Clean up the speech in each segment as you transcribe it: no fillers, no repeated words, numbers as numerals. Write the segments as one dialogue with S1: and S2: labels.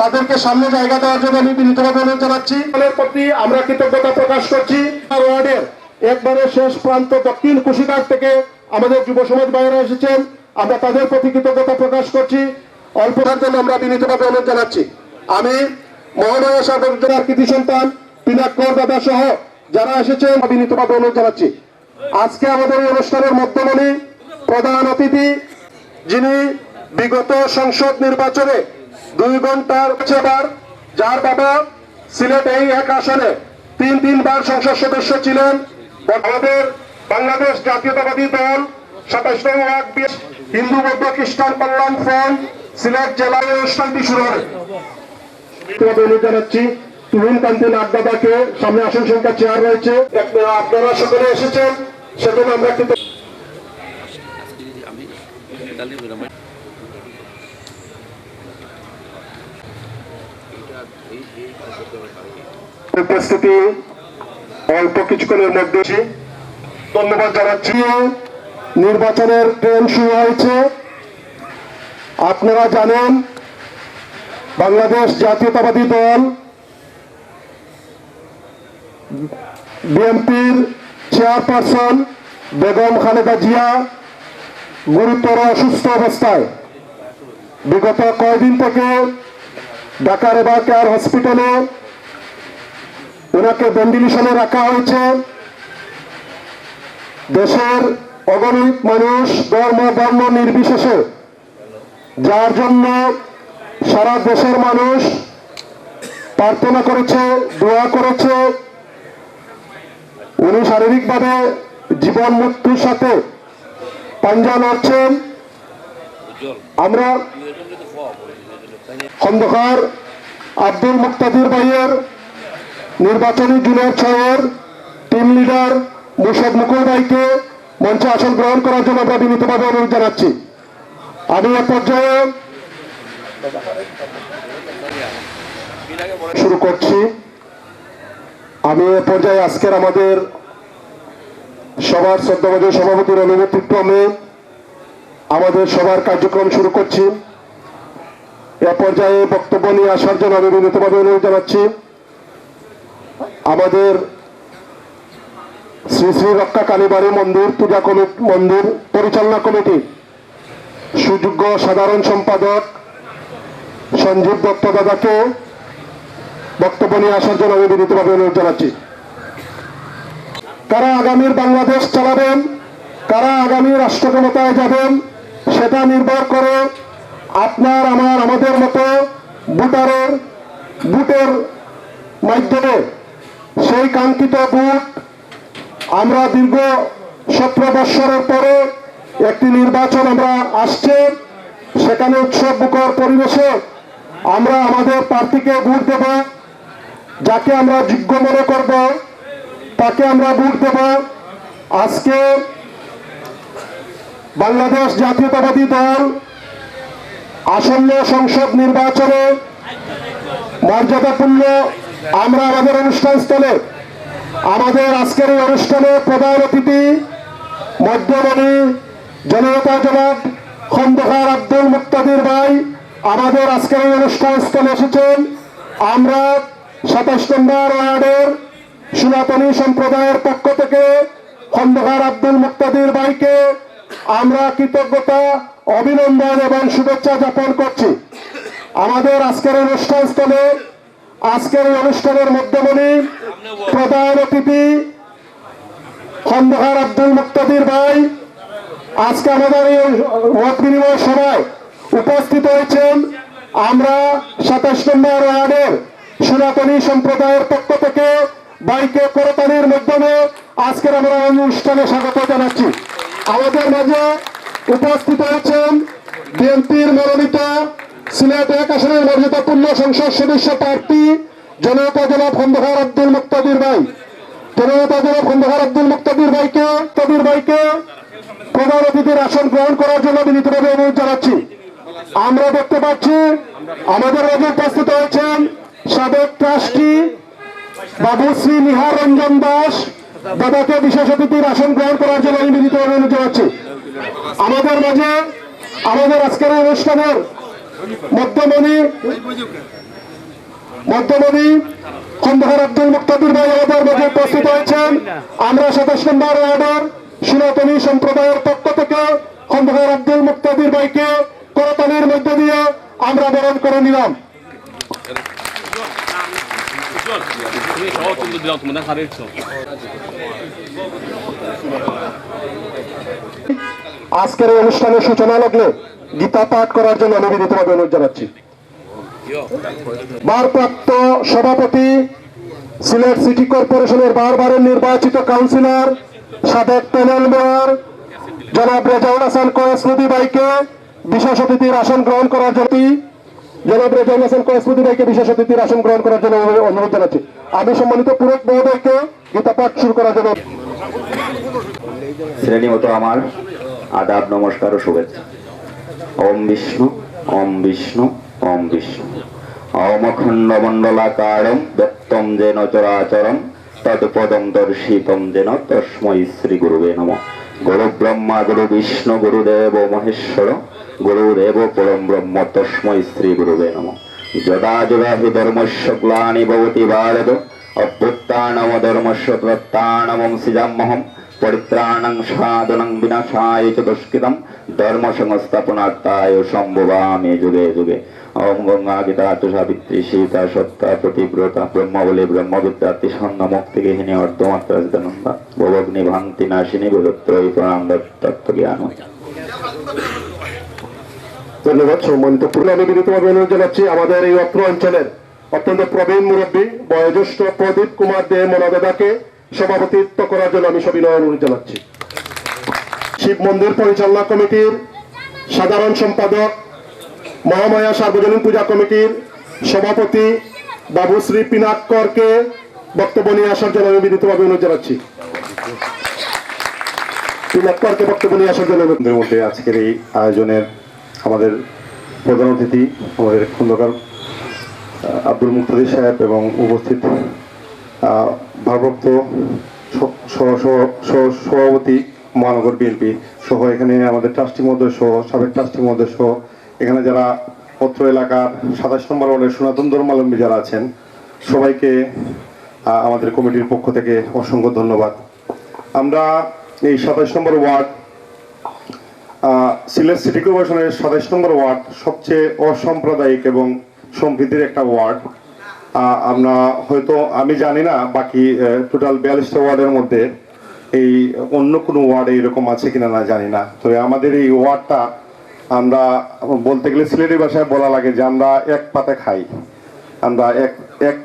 S1: তাদেরকে সামনে জায়গা দেওয়ার জন্য আমি বিনীতভাবে অনুরোধ জানাচ্ছি। দলের প্রতি আমরা কৃতজ্ঞতা প্রকাশ করছি। ওয়ার্ডের একবারে শেষ প্রান্ত দক্ষিণ কুশিঘাট থেকে আমাদের যুব সমাজ ভাইয়েরা এসেছেন, আমরা তাদের প্রতি কৃতজ্ঞতা প্রকাশ করছি। অল্পটার জন্য আমরা বিনীতভাবে অনুরোধ জানাচ্ছি। আমি মহানগর সাবেক জেলার কৃতি সন্তান পিনাক্কর দাদা সহ যারা এসেছেন বিনীতভাবে অনুরোধ জানাচ্ছি। আজকে আমাদের এই অনুষ্ঠানের মধ্যমণি প্রধান অতিথি, যিনি বিগত সংসদ নির্বাচনে 2 ঘন্টার বার, যার বাবা সিলেট এই এক আসনে 3বার সংসদ সদস্য ছিলেন। আমাদের বাংলাদেশ জাতীয়তাবাদী দল 27 নং ওয়ার্ড হিন্দু বৌদ্ধ খ্রিস্টান কল্যাণ ফ্রন্ট সিলেট জেলায় অনুষ্ঠানটি শুরু হবে। জানাচ্ছি তুহিন কান্তি নাগদাদাকে, সামনে আসন সংখ্যা 4 রয়েছে, আপনারা সকলে এসেছেন সেজন্য আমরা কিন্তু উপস্থিতি অল্প কিছুক্ষণের মধ্যে ধন্যবাদ জানাচ্ছি। নির্বাচনের ট্রেন শুরু হয়েছে। আপনারা জানেন বাংলাদেশ জাতীয়তাবাদী দল বিএনপির চেয়ারপারসন বেগম খালেদা জিয়া গুরুতর অসুস্থ অবস্থায় বিগত কয়েকদিন থেকে ঢাকার এবার কেয়ার হসপিটালে ওনাকে ভেন্টিলেশনে রাখা হয়েছে। দেশের অগণিত মানুষ ধর্ম বর্ণ নির্বিশেষে, যার জন্য সারা দেশের মানুষ প্রার্থনা করেছে, দোয়া করেছে। উনি শারীরিকভাবে জীবন মৃত্যুর সাথে পাঞ্জা লড়ছেন। আমরা খন্দকার আব্দুল মুক্তাদির ভাইয়ের নির্বাচনী জুনের 6 টিম লিডার মুর্শদ মুকুল ভাইকে মঞ্চে আসন গ্রহণ করার জন্য আমরা বিনীতভাবে অনুরোধ জানাচ্ছি। আমি এ পর্যায়ে শুরু করছি। আমি এ পর্যায়ে আজকের আমাদের সবার শ্রদ্ধাভাজন সভাপতির অনুমতিক্রমে আমাদের সবার কার্যক্রম শুরু করছি। এ পর্যায়ে বক্তব্য নিয়ে আসার জন্য আমি বিনীতভাবে অনুরোধ জানাচ্ছি আমাদের শ্রী শ্রী রক্ষা কালীবাড়ি মন্দির পূজা কমিটি মন্দির পরিচালনা কমিটির সুযোগ্য সাধারণ সম্পাদক সঞ্জীব দত্ত দাদাকে বক্তব্য নিয়ে আসার জন্য আমি বিনীতভাবে অনুরোধ জানাচ্ছি। কারা আগামীর বাংলাদেশ চালাবেন, কারা আগামী রাষ্ট্র ক্ষমতায় যাবেন, সেটা নির্ভর করে আপনার আমার আমাদের মতো ভোটের মাধ্যমে সেই কাঙ্ক্ষিত ভোট আমরা দীর্ঘ 17 বৎসরের পরে একটি নির্বাচন আমরা আসছে, সেখানে উৎসব মুখর পরিবেশে আমরা আমাদের প্রার্থীকে ভোট দেব, যাকে আমরা যোগ্য মনে করব তাকে আমরা ভোট দেব। আজকে বাংলাদেশ জাতীয়তাবাদী দল আসন্ন সংসদ নির্বাচনে মর্যাদাপূর্ণ আমরা আমাদের অনুষ্ঠানস্থলে আমাদের আজকের এই অনুষ্ঠানে প্রধান অতিথি মধ্যমণি জনতা জনাব খন্দকার আব্দুল মুক্তাদির ভাই আমাদের আজকের এই অনুষ্ঠানস্থলে এসেছেন। আমরা 27 নম্বর ওয়ার্ডের সনাতনী সম্প্রদায়ের পক্ষ থেকে খন্দকার আব্দুল মুক্তাদির ভাইকে আমরা কৃতজ্ঞতা, অভিনন্দন এবং শুভেচ্ছা জ্ঞাপন করছি। আমাদের আজকের অনুষ্ঠানস্থলে আজকের অনুষ্ঠানের মধ্যমণি প্রধান অতিথি খন্দকার আব্দুল মুক্তাদির ভাই আজকে আমাদের এই মত বিনিময় সভায় উপস্থিত হয়েছেন। আমরা 27 নম্বর ওয়ার্ডের সনাতনী সম্প্রদায়ের পক্ষ থেকে ভাইকে করতালির মাধ্যমে আজকের আমরা অনুষ্ঠানে স্বাগত জানাচ্ছি। আমাদের মাঝে উপস্থিত হয়েছেন বিএনপির মনোনীত সিলেট 1 আসনের মর্যাদাপূর্ণ সংসদ সদস্য প্রার্থী জনতা জনাব খন্দকার আব্দুল মুক্তাদির ভাই। জনতা জনাব খন্দকার আব্দুল মুক্তাদির ভাইকে প্রধান অতিথির আসন গ্রহণ করার জন্য বিনীতভাবে অনুরোধ জানাচ্ছি। আমরা দেখতে পাচ্ছি আমাদের মাঝে উপস্থিত হয়েছেন সাবেক ট্রাস্টি বাবু শ্রী নিহার রঞ্জন দাস দাদাকে বিশেষ অতিথির আসন গ্রহণ করার জন্য বিনীতভাবে অনুরোধ জানাচ্ছি। আমাদের মাঝে আমাদের আজকের অনুষ্ঠানের মধ্যমণি খন্দকার আব্দুল মুক্তাদির ভাই আমাদের মাঝে উপস্থিত হয়েছেন। আমরা 27 নম্বর ওয়ার্ডের সনাতনী সম্প্রদায়ের পক্ষ থেকে খন্দকার আব্দুল মুক্তাদির ভাইকে করতালির মধ্য দিয়ে আমরা বরণ করে নিলাম। আজকের এই অনুষ্ঠানের সূচনা লগ্নে গীতা পাঠ করার জন্য আমি বিনীতভাবে অনুরোধ জানাচ্ছি। ভারপ্রাপ্ত সভাপতি, সিলেট সিটি কর্পোরেশনের বারবারের নির্বাচিত কাউন্সিলর, সাবেক প্যানেল মেয়র জনাব রেজাউল হাসান কয়েসমুদ্দি ভাইকে বিশেষ অতিথির আসন গ্রহণ করার জন্য অনুরোধ জানাচ্ছি। আমি সম্মানিত পুরোহিত মহোদয়কে গীতা পাঠ শুরু করার জন্য।
S2: শ্রেণীমত আমার আদাব, নমস্কার ও শুভেচ্ছা। ওম বিষ্ণু, ওম বিষ্ণু, ওম বিষ্ণু। অমখণ্ড মণ্ডলাকারম ব্যক্তম যেন চরাচরম তৎপদম দর্শিতম যেন তস্মৈ শ্রী গুরুবে নমঃ। গুরু ব্রহ্মা গুরু বিষ্ণু গুরুদেব মহেশ্বর গুরুদেব পরম ব্রহ্ম তস্মৈ শ্রী গুরুবে নমঃ। যদা যদা হি ধর্মস্য গ্লানি ভবতি ভারত অভ্যুত্থানম ধর্মস্য তদাত্থানমং সৃজাম্যহম পরিত্রাণং সাধনং বিনাশায় চ দুষ্কৃতম ধর্ম সংস্থাপনার্থায় সম্ভবামি যুগে যুগে। ওম গঙ্গা গীতা সাবিত্রী সীতা সত্তা প্রতিব্রতা ব্রহ্মবলী ব্রহ্মবিদ্যার্থী সন্ন্য মুক্তি গৃহিণী অর্ধমাত্রা চিদানন্দা ভবগ্নি ভান্তি নাশিনী বিরত্রয়ী প্রণাম তত্ত্ব জ্ঞান।
S1: ধন্যবাদ। সম্মানিত পূর্ণ আমি বিনীতভাবে অনুরোধ জানাচ্ছি আমাদের এই অত্র অঞ্চলের অত্যন্ত প্রবীণ মুরব্বী বয়োজ্যেষ্ঠ প্রদীপ কুমার দে মনাদাদাকে সভাপতিত্ব করার জন্য আমি সবিনয় অনুরোধ জানাচ্ছি। শিব মন্দির পরিচালনা কমিটির সাধারণ সম্পাদক, মহামায়া সার্বজনীন পূজা কমিটির সভাপতি বাবুশ্রী পিনাকরকে বক্তব্য নিয়ে আসার জন্য আমি বিনীতভাবে অনুরোধ জানাচ্ছি। পিনাকরকে বক্তব্য নিয়ে আসার জন্য।
S3: মধ্যে আজকের এই আয়োজনের আমাদের প্রধান অতিথি আমাদের খন্দকার আব্দুল মুক্তাদির সাহেব এবং উপস্থিত ভারপ্রাপ্ত সভাপতি মহানগর বিএনপি সহ এখানে আমাদের ট্রাস্টি মহোদয় সহ সাবেক ট্রাস্টি মহোদয় সহ এখানে যারা অত্র এলাকার 27 নম্বর ওয়ার্ডের সনাতন ধর্মাবলম্বী যারা আছেন সবাইকে আমাদের কমিটির পক্ষ থেকে অসংখ্য ধন্যবাদ। আমরা এই 27 নম্বর ওয়ার্ড সিলেট সিটি কর্পোরেশনের 27 নম্বর ওয়ার্ড সবচেয়ে অসাম্প্রদায়িক এবং সম্প্রীতির একটা ওয়ার্ড। আমরা হয়তো আমি জানি না বাকি টোটাল 42টা ওয়ার্ডের মধ্যে এই অন্য কোনো ওয়ার্ডে এরকম আছে কিনা না জানি না। তবে আমাদের এই ওয়ার্ডটা আমরা বলতে গেলে সিলেটি ভাষায় বলা লাগে যে আমরা এক পাতে খাই, আমরা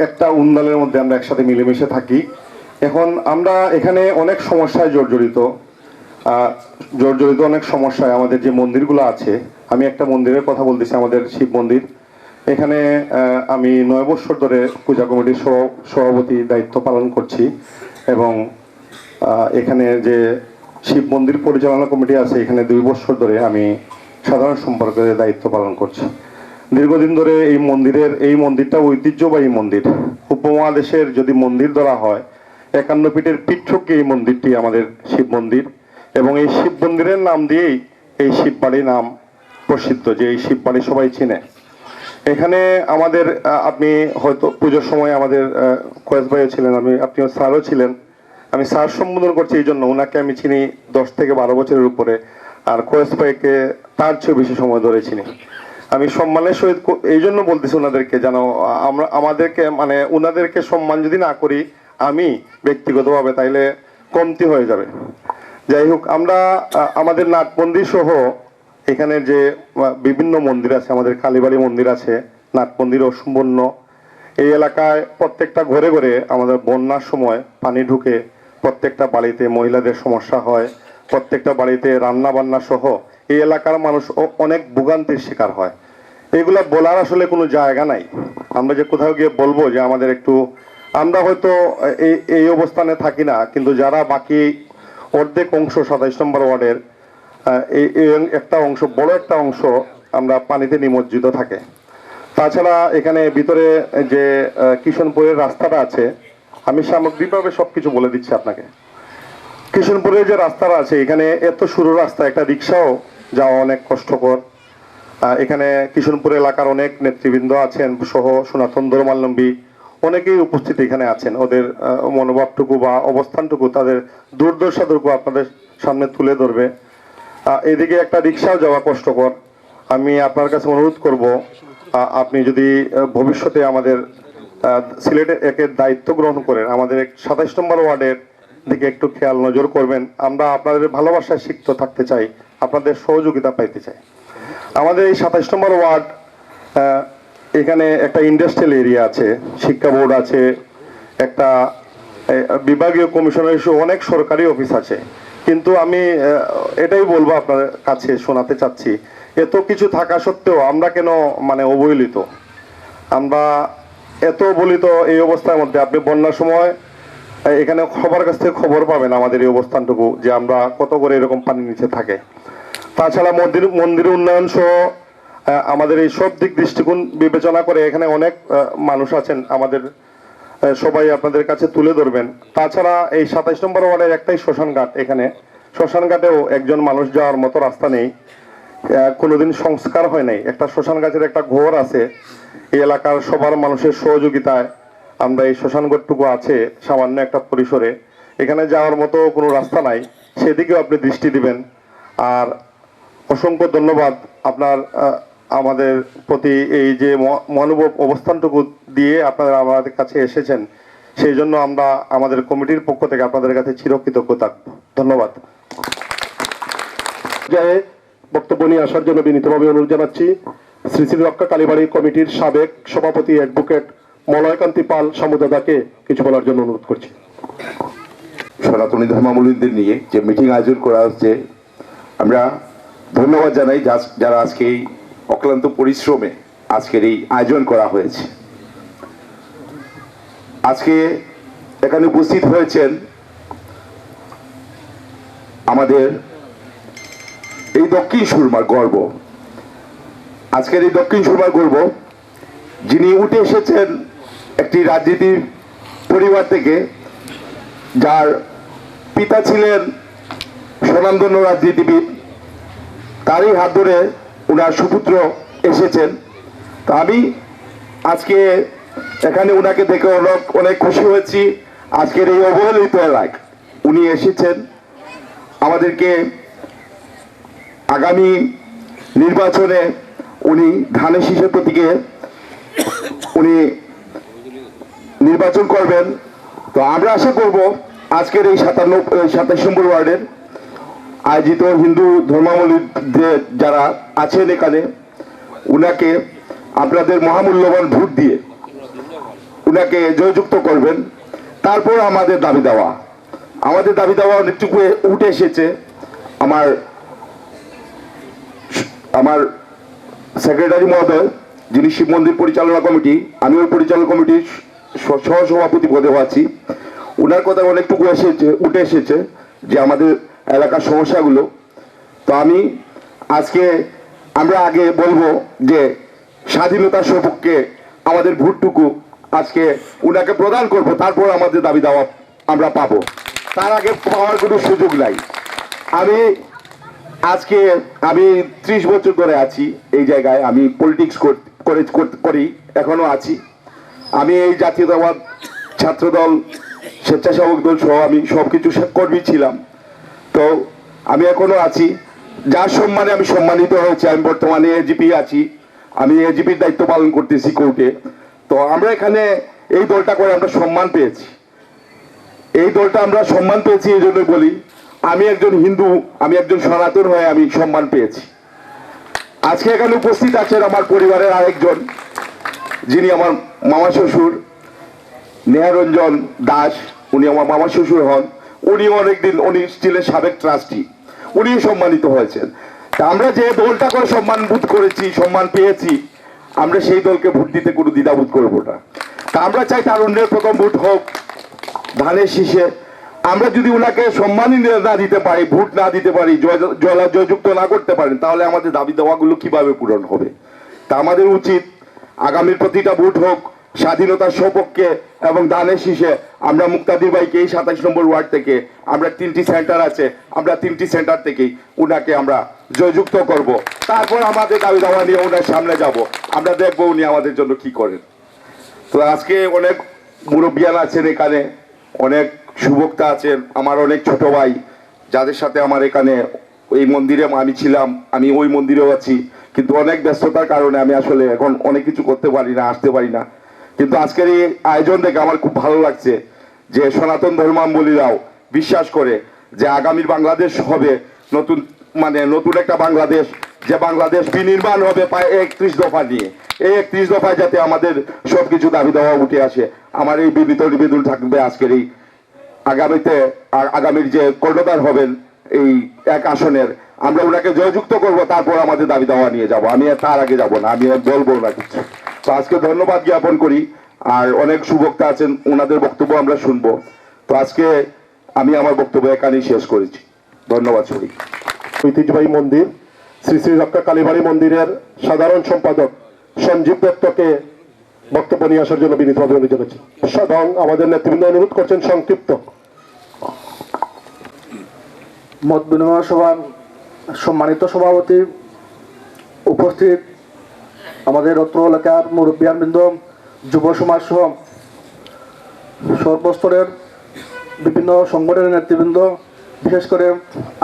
S3: একটা উন্ডালের মধ্যে আমরা একসাথে মিলেমিশে থাকি। এখন আমরা এখানে অনেক সমস্যায় জর্জরিত অনেক সমস্যায় আমাদের যে মন্দিরগুলো আছে। আমি একটা মন্দিরের কথা বলতেছি, আমাদের শিব মন্দির। এখানে আমি 9 বছর ধরে পূজা কমিটির সভাপতি দায়িত্ব পালন করছি এবং এখানে যে শিব মন্দির পরিচালনা কমিটি আছে এখানে 2 বছর ধরে আমি সাধারণ সম্পাদকের দায়িত্ব পালন করছি। দীর্ঘদিন ধরে এই মন্দিরটা ঐতিহ্যবাহী মন্দির। উপমহাদেশের যদি মন্দির ধরা হয় 51 পীঠের পীঠকে এই মন্দিরটি আমাদের শিব মন্দির এবং এই শিব মন্দিরের নাম দিয়েই এই শিববাড়ি নাম প্রসিদ্ধ, যে এই শিববাড়ি সবাই চিনে। এখানে আমাদের আপনি হয়তো পুজোর সময় আমাদের কয়েস ভাইও ছিলেন, আপনিও স্যারও ছিলেন। আমি স্যার সম্বোধন করছি এই জন্য, ওনাকে আমি চিনি 10 থেকে 12 বছরের উপরে, আর কয়েস ভাইকে তার চেয়ে বেশি সময় ধরে চিনি। আমি সম্মানের সহিত এই জন্য বলতেছি ওনাদেরকে, যেন আমাদেরকে মানে ওনাদেরকে সম্মান যদি না করি আমি ব্যক্তিগতভাবে তাইলে কমতি হয়ে যাবে। যাই হোক, আমরা আমাদের নাট মন্দির সহ এখানে যে বিভিন্ন মন্দির আছে, আমাদের কালীবাড়ি মন্দির আছে, নাট মন্দির অসম্পূর্ণ। এই এলাকায় প্রত্যেকটা ঘরে ঘরে আমাদের বন্যার সময় পানি ঢুকে প্রত্যেকটা বাড়িতে মহিলাদের সমস্যা হয়, প্রত্যেকটা বাড়িতে রান্না বান্না সহ এই এলাকার মানুষ অনেক ভোগান্তির শিকার হয়। এগুলা বলার আসলে কোনো জায়গা নাই। আমরা যে কোথাও গিয়ে বলবো যে আমাদের একটু, আমরা হয়তো এই অবস্থানে থাকি না, কিন্তু যারা বাকি অর্ধেক অংশ 27 নম্বর ওয়ার্ডের একটা অংশ, বড় একটা অংশ আমরা পানিতে নিমজ্জিত থাকে। তাছাড়া এখানে ভিতরে যে কিশনপুরের রাস্তাটা আছে, আমি সামগ্রিকভাবে সবকিছু বলে দিচ্ছি আপনাকে। কিশনপুরের যে রাস্তাটা আছে এখানে এত সরু রাস্তা, একটা রিক্সাও যাওয়া অনেক কষ্টকর। এখানে কিশনপুর এলাকার অনেক নেতৃবৃন্দ আছেন সহ সনাতন ধর্মাবলম্বী অনেকেই উপস্থিত এখানে আছেন। ওদের মনোভাবটুকু বা অবস্থানটুকু, তাদের দুর্দশাটুকু আপনাদের সামনে তুলে ধরবে। এদিকে একটা রিক্সাও যাওয়া কষ্টকর। আমি আপনার কাছে অনুরোধ করব, আপনি যদি ভবিষ্যতে আমাদের সিলেটে একের দায়িত্ব গ্রহণ করেন, আমাদের 27 নম্বর ওয়ার্ডের দিকে একটু খেয়াল নজর করবেন। আমরা আপনাদের ভালোবাসায় সিক্ত থাকতে চাই, আপনাদের সহযোগিতা পাইতে চাই। আমাদের এই 27 নম্বর ওয়ার্ড, এখানে একটা ইন্ডাস্ট্রিয়াল এরিয়া আছে, শিক্ষা বোর্ড আছে, একটা বিভাগীয় কমিশনার সহ অনেক সরকারি অফিস আছে। কিন্তু আমি এটাই বলবো আপনার কাছে শোনাতে চাচ্ছি, এত কিছু থাকা সত্ত্বেও আমরা কেন মানে অবহেলিত, আমরা এত বলিত এই অবস্থার মধ্যে। আপনি বন্যার সময় এখানে সবার কাছ থেকে খবর পাবেন আমাদের এই অবস্থানটুকু, যে আমরা কত করে এরকম পানির নিচে থাকে। তাছাড়া মন্দির উন্নয়ন সহ আমাদের এই সব দিক দৃষ্টিকোণ বিবেচনা করে এখানে অনেক মানুষ আছেন, আমাদের সবাই আপনাদের কাছে তুলে ধরবেন। তাছাড়া এই 27 নম্বর ওয়ার্ডের একটাই শ্মশান ঘাট, এখানে শ্মশান ঘাটেও একজন মানুষ যাওয়ার মতো রাস্তা নেই, কোনোদিন সংস্কার হয় নাই। একটা শ্মশান ঘাটের একটা ঘর আছে, এই এলাকার সবার মানুষের সহযোগিতায় আমরা এই শ্মশান ঘাটটুকু আছে সামান্য একটা পরিসরে, এখানে যাওয়ার মতো কোনো রাস্তা নাই, সেদিকেও আপনি দৃষ্টি দিবেন। আর অসংখ্য ধন্যবাদ আপনার আমাদের প্রতি, এই যে মনোভাব অবস্থানটুকু দিয়ে আপনারা আমাদের কাছে এসেছেন, সেই জন্য আমরা আমাদের কমিটির পক্ষ থেকে আপনাদের কাছে চিরকৃতজ্ঞ থাকব। ধন্যবাদ।
S1: বক্তব্য নিয়ে আসার জন্য বিনীতভাবে অনুরোধ জানাচ্ছি শ্রী শ্রী রক্ষা কালীবাড়ি কমিটির সাবেক সভাপতি অ্যাডভোকেট মলয়কান্তি পাল সমুদাদাকে কিছু বলার জন্য অনুরোধ করছি।
S4: সনাতনী ধর্মাবলম্বীদের নিয়ে যে মিটিং আয়োজন করা হচ্ছে, আমরা ধন্যবাদ জানাই যারা আজকে এই অক্লান্ত পরিশ্রমে আজকের এই আয়োজন করা হয়েছে। আজকে এখানে উপস্থিত হয়েছেন আমাদের এই দক্ষিণ সুরমার গর্ব, আজকের এই দক্ষিণ সুরমার গর্ব, যিনি উঠে এসেছেন একটি রাজনীতির পরিবার থেকে, যার পিতা ছিলেন স্বনামধন্য রাজনীতিবিদ, তারই হাত ধরে ওনার সুপুত্র এসেছেন। তা আমি আজকে এখানে ওনাকে দেখে অনেক খুশি হয়েছি। আজকের এই অবহেলিত এলাকায় উনি এসেছেন আমাদেরকে আগামী নির্বাচনে উনি ধানের শীষের প্রতীকে উনি নির্বাচন করবেন। তো আমরা আশা করব আজকের এই 27 নম্বর ওয়ার্ডের আয়োজিত হিন্দু ধর্মাবলম্বী যারা আছেন এখানে, উনাকে আপনাদের মহামূল্যবান ভোট দিয়ে উনাকে জয়যুক্ত করবেন। তারপর আমাদের দাবি দেওয়া অনেকটুকু উঠে এসেছে। আমার সেক্রেটারি মহোদয়, যিনি শিব মন্দির পরিচালনা কমিটি, আমি ওই পরিচালনা কমিটির সহসভাপতি পদে আছি, ওনার কথা অনেকটুকু উঠে এসেছে যে আমাদের এলাকার সমস্যাগুলো। তো আমরা আগে বলবো যে স্বাধীনতার সপক্ষে আমাদের ভোটটুকু আজকে উনাকে প্রদান করব, তারপর আমাদের দাবি দেওয়া আমরা পাবো, তার আগে পাওয়ার কোনো সুযোগ নাই। আমি 30 বছর ধরে আছি এই জায়গায়, আমি পলিটিক্স করি, এখনো আছি। আমি এই জাতীয়তাবাদ ছাত্রদল, স্বেচ্ছাসেবক দল সহ আমি সবকিছু কর্মী ছিলাম। তো আমি এখনো আছি, যার সম্মানে আমি সম্মানিত হয়েছি। আমি বর্তমানে এজিপি আছি, আমি এজিপির দায়িত্ব পালন করতেছি কোর্টে। তো আমরা এখানে এই দলটা করে আমরা সম্মান পেয়েছি। এই দলটা আমরা সম্মান পেয়েছি এই জন্য বলি, আমি একজন হিন্দু, আমি একজন সনাতন হয়ে আমি সম্মান পেয়েছি। আজকে এখানে উপস্থিত আছেন আমার পরিবারের আরেকজন, যিনি আমার মামা শ্বশুর, নেহারঞ্জন দাস, উনি আমার মামা শ্বশুর হন। উনি ছিলেন সাবেক ট্রাস্টি, উনিও সম্মানিত হয়েছেন। তা আমরা যে দলটা করে সম্মান বোধ করেছি, সম্মান পেয়েছি, আমরা সেই দলকে ভোট দিতে কোনো দ্বিধাবোধ করবো না। তা আমরা চাই তারুণ্যের প্রথম ভোট হোক ধানের শীষে। আমরা যদি ওনাকে সম্মানই না দিতে পারি, ভোট না দিতে পারি, জয়যুক্ত না করতে পারেন, তাহলে আমাদের দাবি দেওয়াগুলো কিভাবে পূরণ হবে? তা আমাদের উচিত আগামীর প্রতিটা ভোট হোক স্বাধীনতার সপক্ষে এবং দানের শীষে আমরা মুক্তাদির ভাইকে এই 27 নম্বর ওয়ার্ড থেকে আমরা 3টি সেন্টার আছে, আমরা 3টি সেন্টার থেকেই উনাকে আমরা জয়যুক্ত করব। তারপর আমাদের দাবি দাওয়া নিয়ে ওনার সামনে যাব, আমরা দেখবো উনি আমাদের জন্য কি করেন। তো আজকে অনেক মুরব্বিয়ান আছেন এখানে, অনেক সুবক্তা আছেন, আমার অনেক ছোট ভাই যাদের সাথে আমার এখানে এই মন্দিরে আমি ছিলাম, আমি ওই মন্দিরেও আছি, কিন্তু অনেক ব্যস্ততার কারণে আমি আসলে এখন অনেক কিছু করতে পারি না, আসতে পারি না। কিন্তু আজকের এই আয়োজন দেখে আমার খুব ভালো লাগছে যে সনাতন ধর্মাবলম্বীরাও বিশ্বাস করে যে আগামীর বাংলাদেশ হবে নতুন, মানে নতুন একটা বাংলাদেশ, যে বাংলাদেশ বিনির্মাণ হবে 31 দফা নিয়ে। এই 31 দফায় যাতে আমাদের সবকিছু দাবি দেওয়া উঠে আসে, আমার এই বিনীত নিবেদন থাকবে আজকের এই আগামীর যে কর্ণধার হবেন এই এক আসনের, আমরা ওনাকে জয়যুক্ত করব, তারপর আমাদের দাবি দেওয়া নিয়ে যাব। আমি তার আগে যাব না, আমি বলবো না কিছু। তো আজকে ধন্যবাদ জ্ঞাপন করি, আর অনেক সুবক্তা আছেন, ওনাদের বক্তব্য আমরা শুনবো। তো আজকে আমি আমার বক্তব্য এখানেই শেষ করেছি, ধন্যবাদ সবাই।
S1: ঐতিহ্যবাহী মন্দির শ্রী শ্রী রক্ষা কালীবাড়ি মন্দিরের সাধারণ সম্পাদক সঞ্জীব দত্তকে বক্তব্য নিয়ে আসার জন্য বিনীতভাবে অনুরোধ জানাচ্ছি এবং আমাদের নেতৃবৃন্দ অনুরোধ করছেন সংক্ষিপ্ত।
S5: মত বিনিময় সভার সম্মানিত সভাপতি, উপস্থিত আমাদের অত্র এলাকার মুরব্বিয়ানবৃন্দ, যুব সমাজ সহ সর্বস্তরের বিভিন্ন সংগঠনের নেতৃবৃন্দ, বিশেষ করে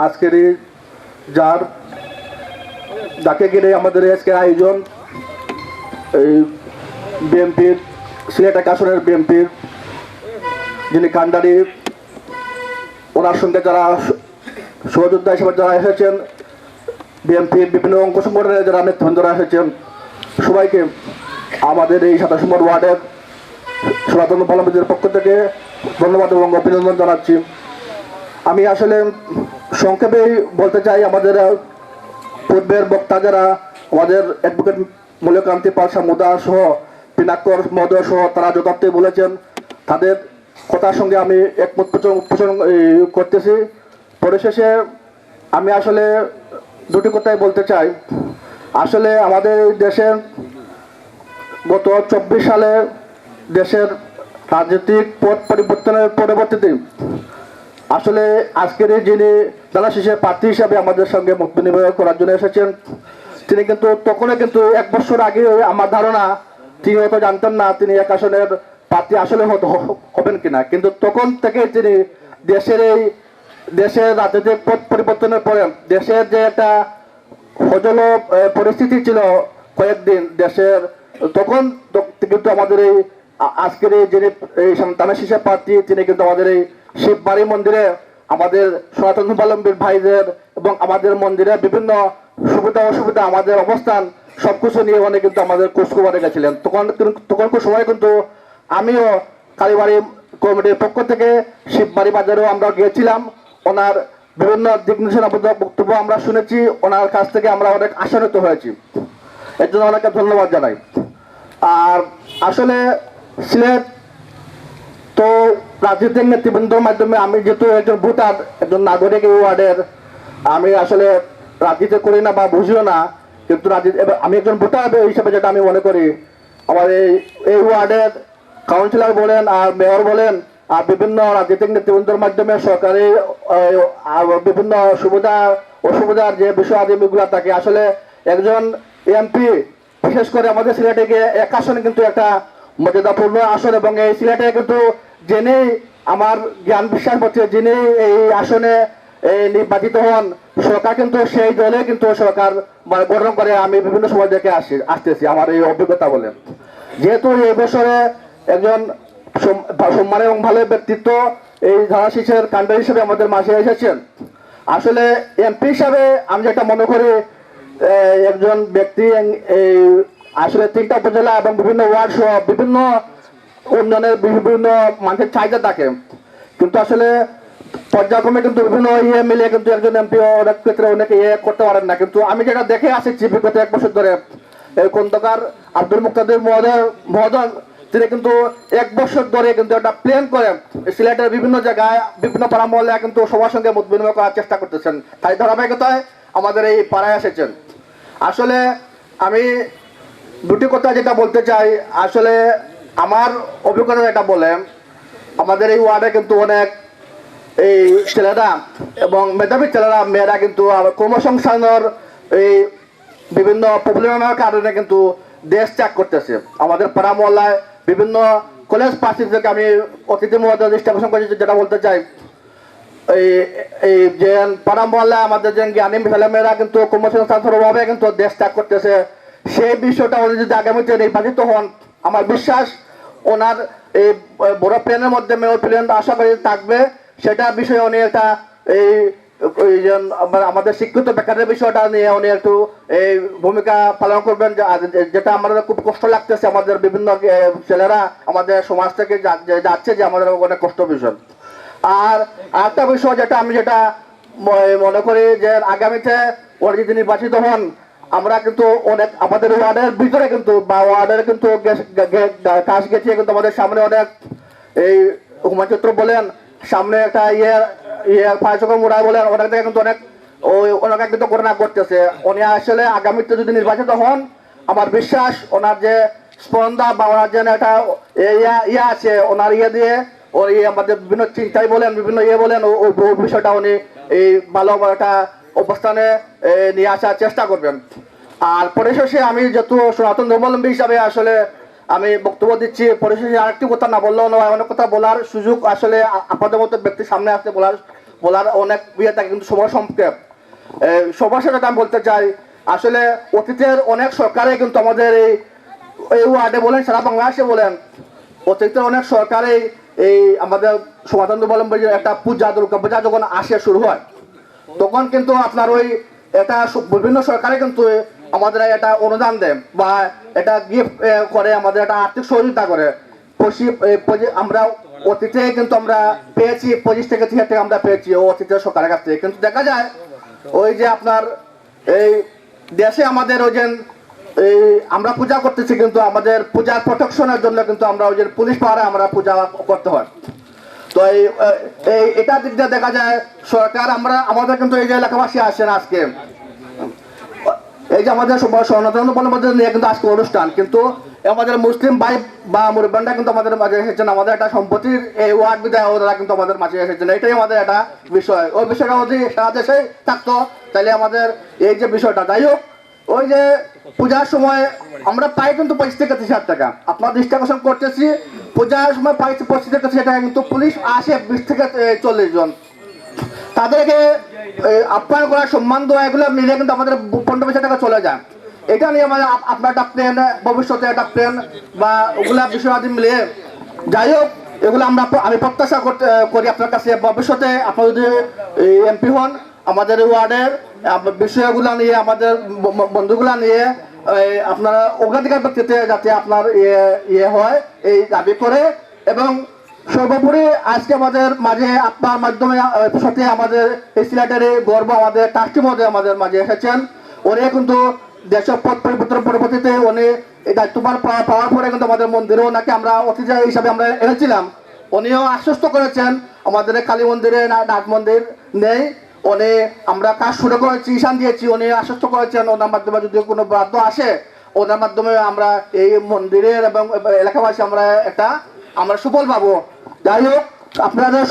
S5: আজকের এই যাকে ঘিরে আমাদের আজকের আয়োজন, এই বিএনপির সিলেট এক আসনের বিএনপির যিনি কান্ডারি, ওনার সঙ্গে যারা সহযোদ্ধা হিসেবে যারা এসেছেন, বিএনপির বিভিন্ন অঙ্গ সংগঠনের যারা নেতৃবৃন্দরা এসেছেন, সবাইকে আমাদের এই 27 নম্বর ওয়ার্ডের সনাতন ধর্মাবলম্বীদের পক্ষ থেকে ধন্যবাদ এবং অভিনন্দন জানাচ্ছি। আমি আসলে সংক্ষেপেই বলতে চাই, আমাদের পূর্বের বক্তা যারা আমাদের অ্যাডভোকেট মূল্যকান্তি পাল সামুদা সহ পিনাক্কর মহোদয় সহ তারা যথার্থই বলেছেন, তাদের কথার সঙ্গে আমি একমত পোষণ করতেছি। পরিশেষে আমি আসলে দুটি কথাই বলতে চাই। আসলে আমাদের দেশের গত 24 সালে দেশের রাজনৈতিক পথ পরিবর্তনের পরবর্তীতে আসলে আজকের যিনি দানা শীষের প্রার্থী হিসাবে আমাদের সঙ্গে মত বিনিময় করার জন্য এসেছেন, তিনি কিন্তু তখনও কিন্তু 1 বছর আগে আমার ধারণা তিনি হয়তো জানতেন না তিনি এক আসনের প্রার্থী আসলে হবেন কিনা, কিন্তু তখন থেকে তিনি দেশের রাজনৈতিক পথ পরিবর্তনের পরে দেশের যে একটা হজল পরিস্থিতি ছিল কয়েকদিন দেশের, তখন কিন্তু আমাদের এই আজকের এই যিনি দানা শীষের প্রার্থী তিনি কিন্তু আমাদের এই শিববাড়ি মন্দিরে আমাদের সনাতন ধর্মাবলম্বীর ভাইদের এবং আমাদের মন্দিরে বিভিন্ন সুবিধা অসুবিধা আমাদের অবস্থান সবকিছু নিয়ে উনি কিন্তু আমাদের খোঁজখবরে গেছিলেন। তখন সময় কিন্তু আমিও কালীবাড়ি কমিটির পক্ষ থেকে শিববাড়ি বাজারেও আমরা গিয়েছিলাম, ওনার বিভিন্ন দিক নির্দেশনামূলক বক্তব্য আমরা শুনেছি, ওনার কাছ থেকে আমরা অনেক আশান্বিত হয়েছি, এর জন্য ওনাকে ধন্যবাদ জানাই। আর আসলে সিলেট তো রাজনৈতিক নেতৃবৃন্দের মাধ্যমে আমি যেহেতু একজন ভোটার, একজন নাগরিক এই ওয়ার্ডের, আমি আসলে রাজনীতি করি না বা বুঝিও না, কিন্তু আমি একজন ভোটার হিসাবে যেটা আমি মনে করি, আমার এই ওয়ার্ডের কাউন্সিলর বলেন আর মেয়র বলেন আর বিভিন্ন রাজনৈতিক নেতৃবৃন্দের মাধ্যমে সরকারি বিভিন্ন সুবিধা অসুবিধার যে বিষয় আদিগুলো থাকে, আসলে একজন এমপি বিশেষ করে আমাদের সিলেটে গিয়ে এক আসনে কিন্তু একটা মর্যাদাপূর্ণ আসন, এবং এই সিলেটে কিন্তু যিনি আমার জ্ঞান বিশ্বাস হচ্ছে যিনি এই আসনে নির্বাচিত হন, সরকার কিন্তু সেই দলে কিন্তু সরকার গঠন করে, আমি বিভিন্ন সময় দেখে আসতেছি আমার এই অভিজ্ঞতা বলেন। যেহেতু এই বছরে একজন সম্মান এবং ভালো ব্যক্তিত্ব এই দানা শীষের কান্ডারি হিসেবে আমাদের মাঝে এসেছেন, আসলে এমপি হিসাবে আমি যেটা মনে করি একজন ব্যক্তি এই আসলে 3টা উপজেলা এবং বিভিন্ন ওয়ার্ড সহ বিভিন্ন উন্নয়নের বিভিন্ন মানুষের চাহিদা থাকে, কিন্তু আসলে পর্যায়ক্রমে কিন্তু বিভিন্ন মিলিয়ে কিন্তু একজন এমপি অনেক ক্ষেত্রে অনেকে করতে পারেন না। কিন্তু আমি যেটা দেখে আসছি বিগত 1 বছর ধরে, এই খন্দকার আব্দুল মুক্তাদির মহোদয় তিনি কিন্তু 1 বছর ধরে কিন্তু একটা প্ল্যান করে সিলেটের বিভিন্ন জায়গায় বিভিন্ন পাড়া মহল্লায় কিন্তু সবার সঙ্গে মত বিনিময় করার চেষ্টা করতেছেন, তাই ধারাবাহিকতায় আমাদের এই পাড়ায় এসেছেন। আসলে আমি দুটি কথা যেটা বলতে চাই, আসলে আমার অভিজ্ঞতা এটা বলে, আমাদের এই ওয়ার্ডে কিন্তু অনেক এই ছেলেরা এবং মেধাবী ছেলেরা মেয়েরা কিন্তু কর্মসংস্থানের এই বিভিন্ন প্রবলেমের কারণে কিন্তু দেশ ত্যাগ করতেছে। আমাদের পাড়া মহল্লায় বিভিন্ন কলেজ পাশে থেকে আমি অতিথি মহোদয় দৃষ্টি আকর্ষণ করেছি, যেটা বলতে চাই এই যে পাড়া মহল্লায় আমাদের যে জ্ঞানী ছেলেমেয়েরা কিন্তু কর্মসংস্থানের অভাবে কিন্তু দেশ ত্যাগ করতেছে। সেই বিষয়টা উনি যদি আগামীতে নির্বাচিত হন, আমার বিশ্বাস ওনার এই বড় প্ল্যানের মধ্যে মেয়র প্ল্যান আশা করি থাকবে। সেটা বিষয়ে উনি একটা এই আমাদের শিক্ষিত বেকারের বিষয়টা নিয়ে উনি একটু এই ভূমিকা পালন করবেন, যেটা আমাদের খুব কষ্ট লাগতেছে। আমাদের বিভিন্ন ছেলেরা আমাদের সমাজ থেকে যাচ্ছে, যে আমাদের অনেক কষ্ট বিষয়। আর আরেকটা বিষয় যেটা আমি মনে করি যে আগামীতে ওরা যদি নির্বাচিত হন, আমরা কিন্তু অনেক আমাদের ওয়ার্ডের ভিতরে কিন্তু বা ওয়ার্ডের কিন্তু কাজ গেছে কিন্তু আমাদের সামনে অনেক এই হুমাচত্র বলেন, সামনে একটা ফায়ার মোড়ায় বলেন, অনেক জায়গায় কিন্তু অনেক কিন্তু করোনা করতেছে। উনি আসলে আগামীতে যদি নির্বাচিত হন, আমার বিশ্বাস ওনার যে স্পন্দা বা ওনার যে একটা ইয়ে আছে, ওনার ইয়ে দিয়ে ওই আমাদের বিভিন্ন চিন্তাই বলেন, বিভিন্ন বলেন, ওই বিষয়টা উনি এই ভালো একটা অবস্থানে নিয়ে আসার চেষ্টা করবেন। আর পরিশেষে আমি যেহেতু সনাতন ধর্মাবলম্বী হিসাবে আসলে আমি বক্তব্য দিচ্ছি, পরিশেষে আরেকটি কথা না বললেও নয়, অনেক কথা বলার সুযোগ আসলে আপনাদের মতো ব্যক্তির সামনে আসতে বলার অনেক ইয়ে থাকে, কিন্তু সময় সংক্ষেপ। সবার সাথে আমি বলতে চাই, আসলে অতীতের অনেক সরকারে কিন্তু আমাদের এই ওয়ার্ডে বলেন, সারা বাংলাদেশে বলেন, অতীতের অনেক সরকারে এই আমাদের সনাতন ধর্মাবলম্বীর একটা পূজা, দুর্গা পূজা যখন আসে শুরু হয়, তখন কিন্তু আপনার ওই এটা বিভিন্ন সরকারে কিন্তু আমাদের এটা অনুদান দেয় বা এটা গিফট করে, আমাদের একটা আর্থিক সহযোগিতা করে। আমরা অতীতে কিন্তু আমরা পেয়েছি 25 থেকে 30 টাকা আমরা পেয়েছি অতীতের সরকারের কাছ থেকে। কিন্তু দেখা যায় ওই যে আপনার এই দেশে আমাদের ওই যে এই আমরা পূজা করতেছি, কিন্তু আমাদের পূজার প্রোটেকশনের জন্য কিন্তু আমরা ওই যে পুলিশ পাহাড়ে আমরা পূজা করতে হয়। তো এটা দিক দিয়ে দেখা যায় সরকার আমাদের কিন্তু এই যে এলাকাবাসী আসেন আজকে, এই যে আমাদের সনাতন ধর্মাবলম্বীদের নিয়ে কিন্তু আজকে অনুষ্ঠান, কিন্তু আমাদের মুসলিম ভাই বা মুরব্বানরা কিন্তু আমাদের মাঝে এসেছেন, আমাদের একটা সম্পত্তির এই ওয়ার্ড বিধায় ওরা কিন্তু আমাদের মাঝে এসেছেন। এটাই আমাদের একটা বিষয়। ওই বিষয়টা যদি সারা দেশে থাকতো তাহলে আমাদের এই যে বিষয়টা, যাই হোক, ওই যে পূজার সময় আমরা পাই কিন্তু 25 থেকে 30 টাকা, আপনার দৃষ্টি আকর্ষণ করতেছি, পূজার সময় পাই 25 থেকে 30 টাকা, কিন্তু পুলিশ আসে 20 থেকে 40 জন। তাদেরকে আপ্যায়ন করা, সম্মান দেওয়া, এগুলো মিলে কিন্তু আমাদের 15-20 টাকা চলে যায়। এটা নিয়ে আমাদের আপনার একটা প্ল্যান, ভবিষ্যতে একটা প্ল্যান বা ওগুলা বিষয়াদি মিলিয়ে, যাই হোক, এগুলো আমি প্রত্যাশা করি আপনার কাছে, ভবিষ্যতে আপনার যদি এমপি হন, আমাদের ওয়ার্ডের বিষয়গুলো নিয়ে, আমাদের বন্ধুগুলা নিয়ে আপনারা অগ্রাধিকার ভিত্তিতে যাতে আপনার ইয়ে হয় এই দাবি করে। এবং সর্বোপরি আজকে আমাদের মাঝে আপনার মাধ্যমে সাথে আমাদের এই সিলেটের গর্ব আমাদের ট্রাস্টি মহোদয় আমাদের মাঝে এসেছেন। উনি কিন্তু দেশের পথ পরিবর্তন পরবর্তীতে উনি এই দায়িত্বভার পাওয়ার পরে কিন্তু আমাদের মন্দিরে ওনাকে আমরা অতিথি হিসাবে আমরা এনেছিলাম। উনিও আশ্বস্ত করেছেন আমাদের কালী মন্দিরে নাট মন্দির নেই, উনি আমরা কাজ শুরু করেছি, ঈশান দিয়েছি, উনি আশ্বস্ত করেছেন ওনার মাধ্যমে যদি কোনো বাধ্য আসে, ওনার মাধ্যমে আমরা এই মন্দিরের এবং এলাকাবাসী আমরা সুফল পাবো। যাই হোক, আপনাদের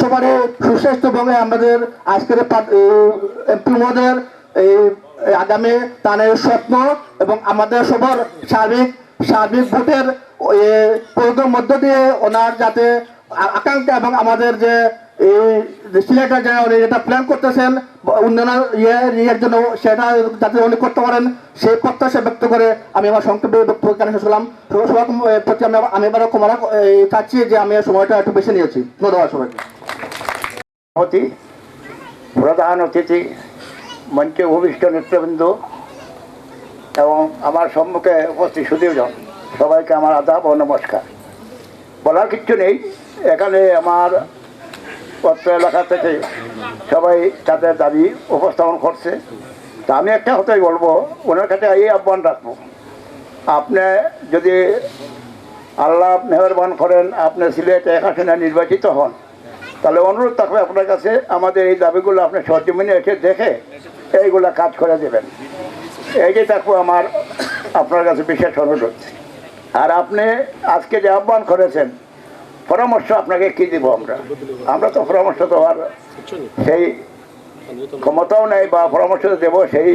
S5: সবারই সুস্বাস্থ্য এবং আমাদের আজকের এমপি মহোদয়ের এই আগামী তানের স্বপ্ন এবং আমাদের সবার সার্বিক ভোটের প্রয়োগের মধ্য দিয়ে ওনার যাতে আকাঙ্ক্ষা এবং আমাদের যে এই সিলেটে যে উনি যেটা প্ল্যান করতেছেন উন্নয়নের ইয়ের জন্য, সেটা যাতে উনি করতে পারেন সেই প্রত্যাশা ব্যক্ত করে আমি আমার সংক্ষেপে বক্তব্য শেষ করলাম। সবার প্রতি আমি এবারও ক্ষমা চাচ্ছি যে আমি সময়টা একটু বেশি নিয়েছি। ধন্যবাদ সবাইকে।
S6: প্রধান অতিথি, মঞ্চে ভূমিষ্ঠ নেতৃবৃন্দ এবং আমার সম্মুখে উপস্থিত সুধীজন, সবাইকে আমার আদাব ও নমস্কার। বলার কিচ্ছু নেই, এখানে আমার পত্র এলাকা থেকে সবাই তাদের দাবি উপস্থাপন করছে। তা আমি একটা কথাই বলবো, ওনার কাছে এই আহ্বান রাখবো, আপনি যদি আল্লাহ মেহরবান করেন আপনি সিলেট 1 আসনে নির্বাচিত হন, তাহলে অনুরোধ থাকবে আপনার কাছে আমাদের এই দাবিগুলো আপনি সরজমিনে এসে দেখে এইগুলা কাজ করে দেবেন। এইটাই থাকবো আমার আপনার কাছে বিশেষ অনুরোধ। আর আপনি আজকে যে আহ্বান করেছেন, পরামর্শ আপনাকে কি দিব? আমরা তো পরামর্শ দেওয়ার সেই ক্ষমতাও নাই, বা পরামর্শ দেব সেই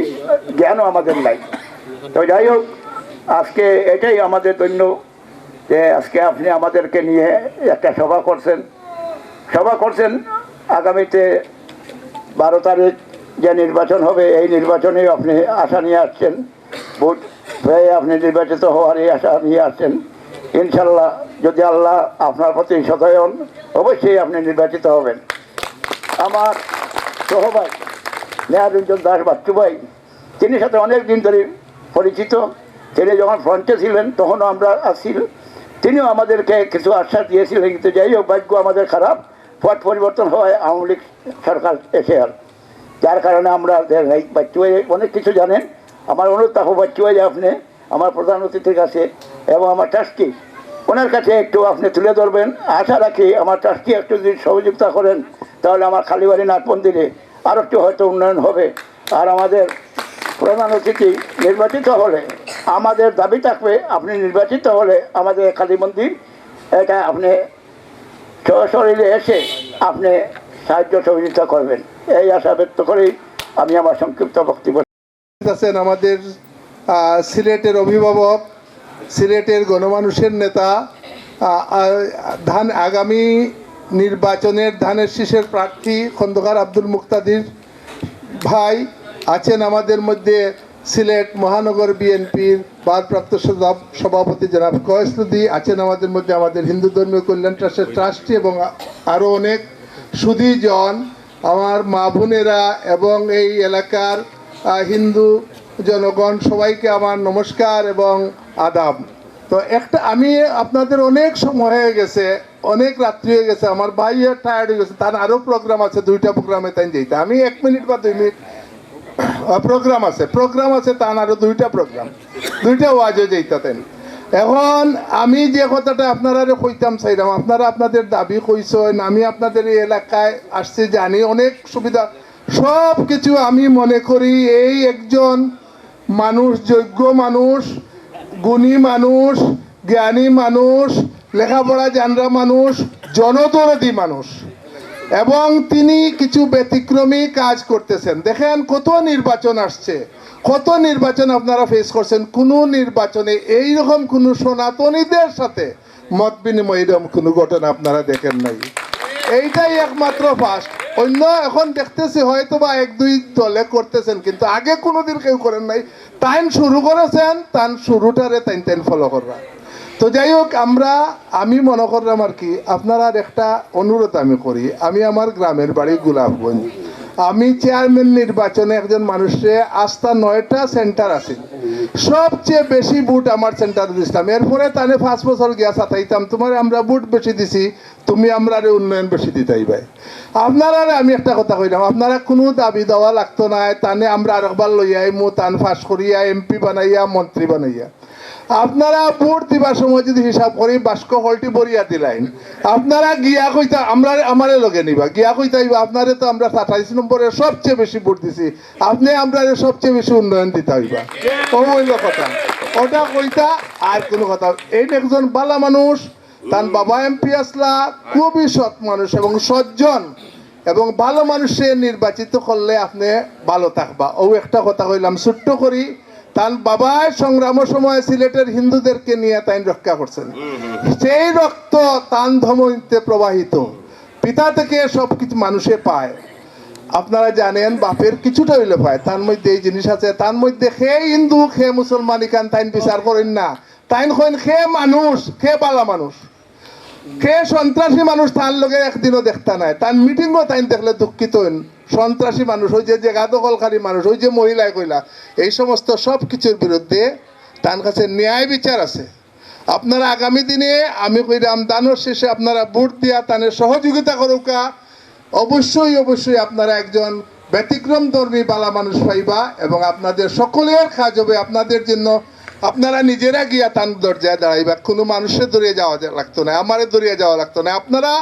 S6: জ্ঞানও আমাদের নাই। তো যাই হোক, আজকে এটাই আমাদের ধন্য যে আজকে আপনি আমাদেরকে নিয়ে একটা সভা করছেন। আগামীতে 12 তারিখ যে নির্বাচন হবে, এই নির্বাচনে আপনি আশা নিয়ে আসছেন, ভোট হয়ে আপনি নির্বাচিত হওয়ার এই আশা নিয়ে আসছেন। ইনশাল্লাহ যদি আল্লাহ আপনার প্রতি সদয় হন, অবশ্যই আপনি নির্বাচিত হবেন। আমার সহভাই নেহারঞ্জন দাস বাচ্চু ভাই, তিনি সাথে অনেক দিন ধরে পরিচিত। তিনি যখন ফ্রন্টে ছিলেন তখনও আমরা আসছিল, তিনিও আমাদেরকে কিছু আশ্বাস দিয়েছিলেন। কিন্তু যাই হোক, ভাগ্য আমাদের খারাপ, পথ পরিবর্তন হয়, আওয়ামী লীগ সরকার এসে আর যার কারণে আমরা বাচ্চু ভাই অনেক কিছু জানেন। আমার অনুরোধ থাকবো বাচ্চু ভাই, আপনি আমার প্রধান অতিথির কাছে এবং আমার ট্রাস্টি ওনার কাছে একটু আপনি তুলে ধরবেন। আশা রাখি আমার ট্রাস্টি একটু যদি সহযোগিতা করেন, তাহলে আমার কালীবাড়ি নাট মন্দিরে আরও একটু হয়তো উন্নয়ন হবে। আর আমাদের প্রধান অতিথি নির্বাচিত হলে আমাদের দাবি থাকবে, আপনি নির্বাচিত হলে আমাদের কালী মন্দির এটা আপনি সশরীরে এসে আপনি সাহায্য সহযোগিতা করবেন, এই আশা ব্যক্ত করেই আমি আমার সংক্ষিপ্ত বক্তব্য।
S7: আছেন আমাদের সিলেটের অভিভাবক, সিলেটের গণমানুষের নেতা, আগামী নির্বাচনের ধানের শীষের প্রার্থী খন্দকার আব্দুল মুক্তাদির ভাই আছেন আমাদের মধ্যে, সিলেট মহানগর বিএনপির ভারপ্রাপ্ত সভাপতি জনাব কয়েসলুদ্দি আছেন আমাদের মধ্যে, আমাদের হিন্দু ধর্মীয় কল্যাণ ট্রাস্টের ট্রাস্টি এবং আরও অনেক সুধীজন, আমার মা বোনেরা এবং এই এলাকার হিন্দু জনগণ, সবাইকে আমার নমস্কার এবং আদাব। তো আমি আপনাদের অনেক সময় হয়ে গেছে, অনেক রাত্রি হয়ে গেছে, আমার ভাই টায়ার্ড হয়ে গেছে, তার আরও প্রোগ্রাম আছে, 2টা প্রোগ্রামে তাই যেতে আমি 1 মিনিট বা 2 মিনিট প্রোগ্রাম আছে তার আরও 2টা প্রোগ্রাম, 2টা ওয়াজও যেতেন। এখন আমি যে কথাটা আপনারা কইতাম চাইলাম, আপনারা আপনাদের দাবি কইছেন, আমি আপনাদের এই এলাকায় আসছি, জানি অনেক সুবিধা সব কিছু। আমি মনে করি এই একজন মানুষ, যোগ্য মানুষ, গুণী মানুষ, জ্ঞানী মানুষ, লেখাপড়া জানরা মানুষ, জনদরদী মানুষ, এবং তিনি কিছু ব্যতিক্রমী কাজ করতেছেন। দেখেন কত নির্বাচন আসছে, কত নির্বাচন আপনারা ফেস করছেন, কোনো নির্বাচনে এইরকম কোনো সনাতনীদের সাথে মত বিনিময় এরকম কোনো ঘটনা আপনারা দেখেন নাই, এইটাই একমাত্র ফার্স্ট। অন্য এখন দেখতেছি হয়তো বা 1-2 দলে করতেছেন, কিন্তু আগে কোনোদিন কেউ করেন নাই। তাইন শুরু করেছেন, তান শুরুটারে তাইন ফলো করা। তো যাই হোক, আমি মনে করলাম আর কি, আপনারা একটা অনুরোধ আমি করি। আমি আমার গ্রামের বাড়ি গোলাপগঞ্জ, আমি চেয়ারম্যান নির্বাচনে একজন মানুষের আস্থা 9টা সেন্টার আছে, সবচেয়ে বেশি ভোট আমার সেন্টার দিছিলাম। এরপরে তাহলে 5 বছর গিয়া সাতাইতাম, তোমার আমরা ভোট বেশি দিছি, তুমি আমরা উন্নয়ন বেশি দিতাই ভাই। আপনারা আমি একটা কথা কইলাম, আপনারা কোনো দাবি দেওয়া লাগতো না, তানে আমরা আরেকবার লইয়াই তান ফাঁস করিয়া এমপি বানাইয়া মন্ত্রী বানাইয়া। আপনারা ভোট দিবার সময় যদি হিসাব করি বাস্ক হলটি বরিয়া দিলাইন, আপনারা গিয়া কইতা আমারে লগে নিবা, গিয়া কইতাইবা আপনারে তো আমরা 27 নম্বরে সবচেয়ে বেশি ভোট দিছি, আপনি আমরা সবচেয়ে বেশি উন্নয়ন দিতে হইবা। অমূল্য কথা ওটা কইতা, আর কোনো কথা। এই একজন বালা মানুষ, তার বাবা এমপি আসলা, খুবই সৎ মানুষ এবং সজ্জন এবং ভালো মানুষের নির্বাচিত করলে আপনি ভালো থাকবা। ও একটা কথা কইলাম ছোট্ট করি, তার বাবায় সংগ্রামের সময় সিলেটের হিন্দুদেরকে নিয়ে তাই রক্ষা করছেন, সেই রক্ত তান ধমনীতে প্রবাহিত, পিতা থেকে সব কিছু মানুষে পায়। আপনারা জানেন বাপের কিছুটা হইলে পায়, তার মধ্যে এই জিনিস আছে, তার মধ্যে খে হিন্দু খে মুসলমান ইখান তাইন বিচার করেন না, তাইন কইন খে মানুষ, খে বালা মানুষ, খে সন্ত্রাসী মানুষ তার লগে একদিনও দেখতা নাই, তার মিটিংও তাইন দেখলে দুঃখিত হইন। সন্ত্রাসী মানুষ, ওই যে জায়গা দখলকারী মানুষ, ওই যে মহিলায় কইলা, এই সমস্ত সব কিছুর বিরুদ্ধে তার কাছে ন্যায় বিচার আছে। আপনারা আগামী দিনে আমি কইলাম দানোর শেষে আপনারা ভোট দিয়া তানের সহযোগিতা করুকা, অবশ্যই আপনারা একজন ব্যতিক্রম ধর্মী বালা মানুষ পাইবা এবং আপনাদের সকলের কাজ হবে আপনাদের জন্য। আপনারা নিজেরা গিয়া তান দরজায় দাঁড়াইবা, কোনো মানুষের দরিয়ে যাওয়া লাগতো না, আমারে দরিয়ে যাওয়া লাগতো না। আপনারা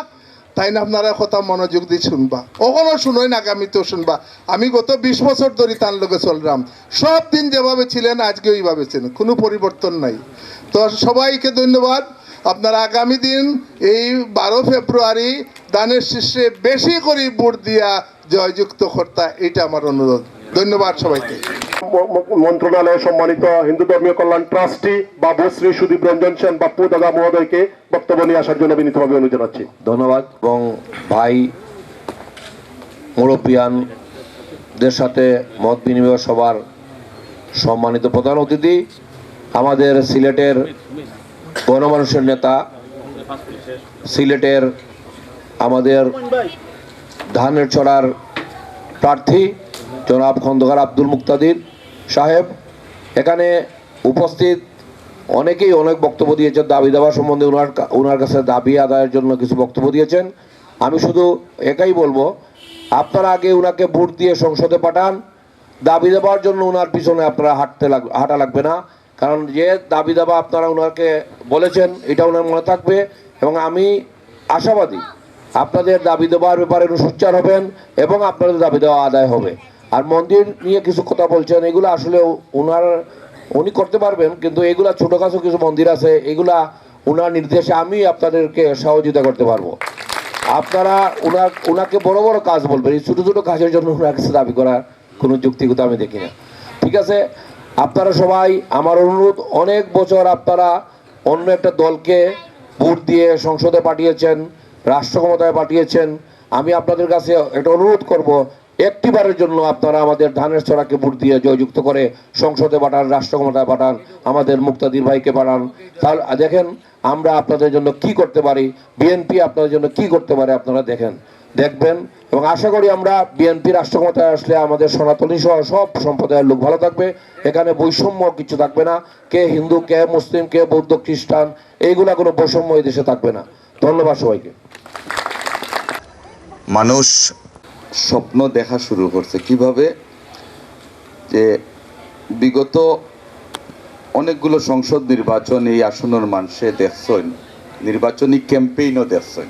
S7: আপনারা কথা মনোযোগ দিয়ে শুনবা, ওখানে শুনোই না, আগামীতেও শুনবা। আমি গত 20 বছর ধরে তার লোকে চললাম, সব দিন যেভাবে ছিলেন আজকে ওইভাবে ছিলেন, কোনো পরিবর্তন নাই। তো সবাইকে ধন্যবাদ। আপনারা আগামী দিন এই 12 ফেব্রুয়ারি দানের শীর্ষে বেশি করে ভোট দিয়া জয়যুক্ত কর্তা, এটা আমার অনুরোধ। ধন্যবাদ সবাইকে।
S3: মন্ত্রণালয়ে সম্মানিত হিন্দু ধর্মীয় কল্যাণ ট্রাস্টি বাবু শ্রী সুদীপ রঞ্জন সেন বাপ্পু দাদা মহোদয়কে বক্তব্য নিয়ে আসার জন্য বিনীতভাবে অনুরোধ জানাচ্ছি।
S8: ধন্যবাদ। এবং ভাই মুরব্বিয়ানদের সাথে মত বিনিময় সভার সম্মানিত প্রধান অতিথি, আমাদের সিলেটের গণমানুষের নেতা, সিলেটের আমাদের ধানের চড়ার প্রার্থী জনাব খন্দকার আব্দুল মুক্তাদির সাহেব, এখানে উপস্থিত অনেকেই অনেক বক্তব্য দিয়েছেন দাবি দাবা সম্বন্ধে। ওনার কাছে দাবি আদায়ের জন্য কিছু বক্তব্য দিয়েছেন। আমি শুধু একাই বলবো, আপনারা আগে ওনাকে ভোট দিয়ে সংসদে পাঠান। দাবি দেওয়ার জন্য ওনার পিছনে আপনারা হাঁটা লাগবে না, কারণ যে দাবি দাবা আপনারা ওনাকে বলেছেন এটা ওনার মনে থাকবে। এবং আমি আশাবাদী আপনাদের দাবি দেওয়ার ব্যাপারে উনি সোচ্চার হবেন এবং আপনাদের দাবি দেওয়া আদায় হবে। আর মন্দির নিয়ে কিছু কথা বলছেন, এগুলো আসলে উনি করতে পারবেন, কিন্তু এগুলা ছোটোখাটো কিছু মন্দির আছে, এগুলা ওনার নির্দেশে আমি আপনাদেরকে সহযোগিতা করতে পারবো। আপনারা ওনাকে বড় বড় কাজ বলবেন, এই ছোটো ছোটো কাজের জন্য ওনার কাছে দাবি করার কোনো যুক্তিগত আমি দেখি না। ঠিক আছে, আপনারা সবাই, আমার অনুরোধ, অনেক বছর আপনারা অন্য একটা দলকে ভোট দিয়ে সংসদে পাঠিয়েছেন, রাষ্ট্র ক্ষমতায় পাঠিয়েছেন। আমি আপনাদের কাছে একটা অনুরোধ করব, একটিবারের জন্য আপনারা আমাদের ধানের ছড়াকে ভোট দিয়ে জয়যুক্ত করে সংসদে পাঠান, রাষ্ট্র ক্ষমতায় পাঠান, আমাদের মুক্তাদির ভাইকে পাঠান। তাহলে দেখেন আমরা আপনাদের জন্য কি করতে পারি, বিএনপি আপনাদের জন্য কি করতে পারে, আপনারা দেখবেন। এবং আশা করি আমরা বিএনপি রাষ্ট্র ক্ষমতায় আসলে আমাদের সনাতনী সহ সব সম্প্রদায়ের লোক ভালো থাকবে, এখানে বৈষম্য কিছু থাকবে না, কে হিন্দু, কে মুসলিম, কে বৌদ্ধ, খ্রিস্টান, এইগুলা কোনো বৈষম্য এই দেশে থাকবে না। ধন্যবাদ সবাইকে।
S9: মানুষ স্বপ্ন দেখা শুরু করছে কিভাবে, যে বিগত অনেকগুলো সংসদ নির্বাচন এই আসনের মানুষে দেখছেন, নির্বাচনী ক্যাম্পেইনও দেখছেন,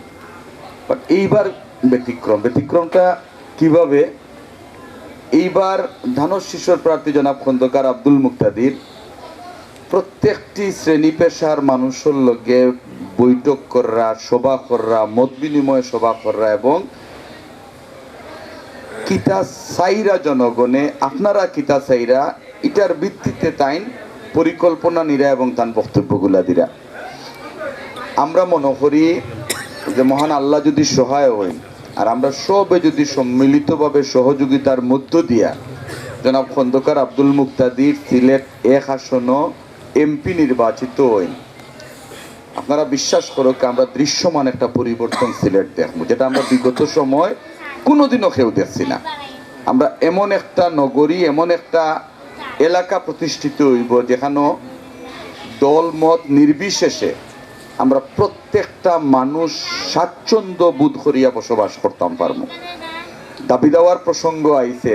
S9: বাট এইবার ব্যতিক্রমটা কিভাবে, এইবার ধানের শীর্ষের প্রার্থী জনাব খন্দকার আব্দুল মুক্তাদির প্রত্যেকটি শ্রেণী পেশার মানুষের লগে বৈঠক করা, সভা করা, মত বিনিময় সভা করা এবং কিতা চাইরা জনগণে আপনারা কিতা চাইরা এটার ভিত্তিতে তাইন পরিকল্পনা নিরা এবং তার বক্তব্যগুলা দিরা। আমরা মনে করি যে মহান আল্লাহ যদি সহায় হই আর আমরা সবে যদি সম্মিলিতভাবে সহযোগিতার মধ্য দিয়া জনাব খন্দকার আব্দুল মুক্তাদির সিলেট 1 আসন এমপি নির্বাচিত হই, আপনারা বিশ্বাস করো আমরা দৃশ্যমান একটা পরিবর্তন সিলেট দেখবো, যেটা আমরা বিগত সময় কোনোদিনও কেউ দেখছি না। আমরা এমন একটা নগরী, এমন একটা এলাকা প্রতিষ্ঠিত হইব যেখানে দল মত নির্বিশেষে আমরা প্রত্যেকটা মানুষ স্বাচ্ছন্দ্য বোধ করিয়া বসবাস করতাম পারবো। দাবি দেওয়ার প্রসঙ্গ আইছে,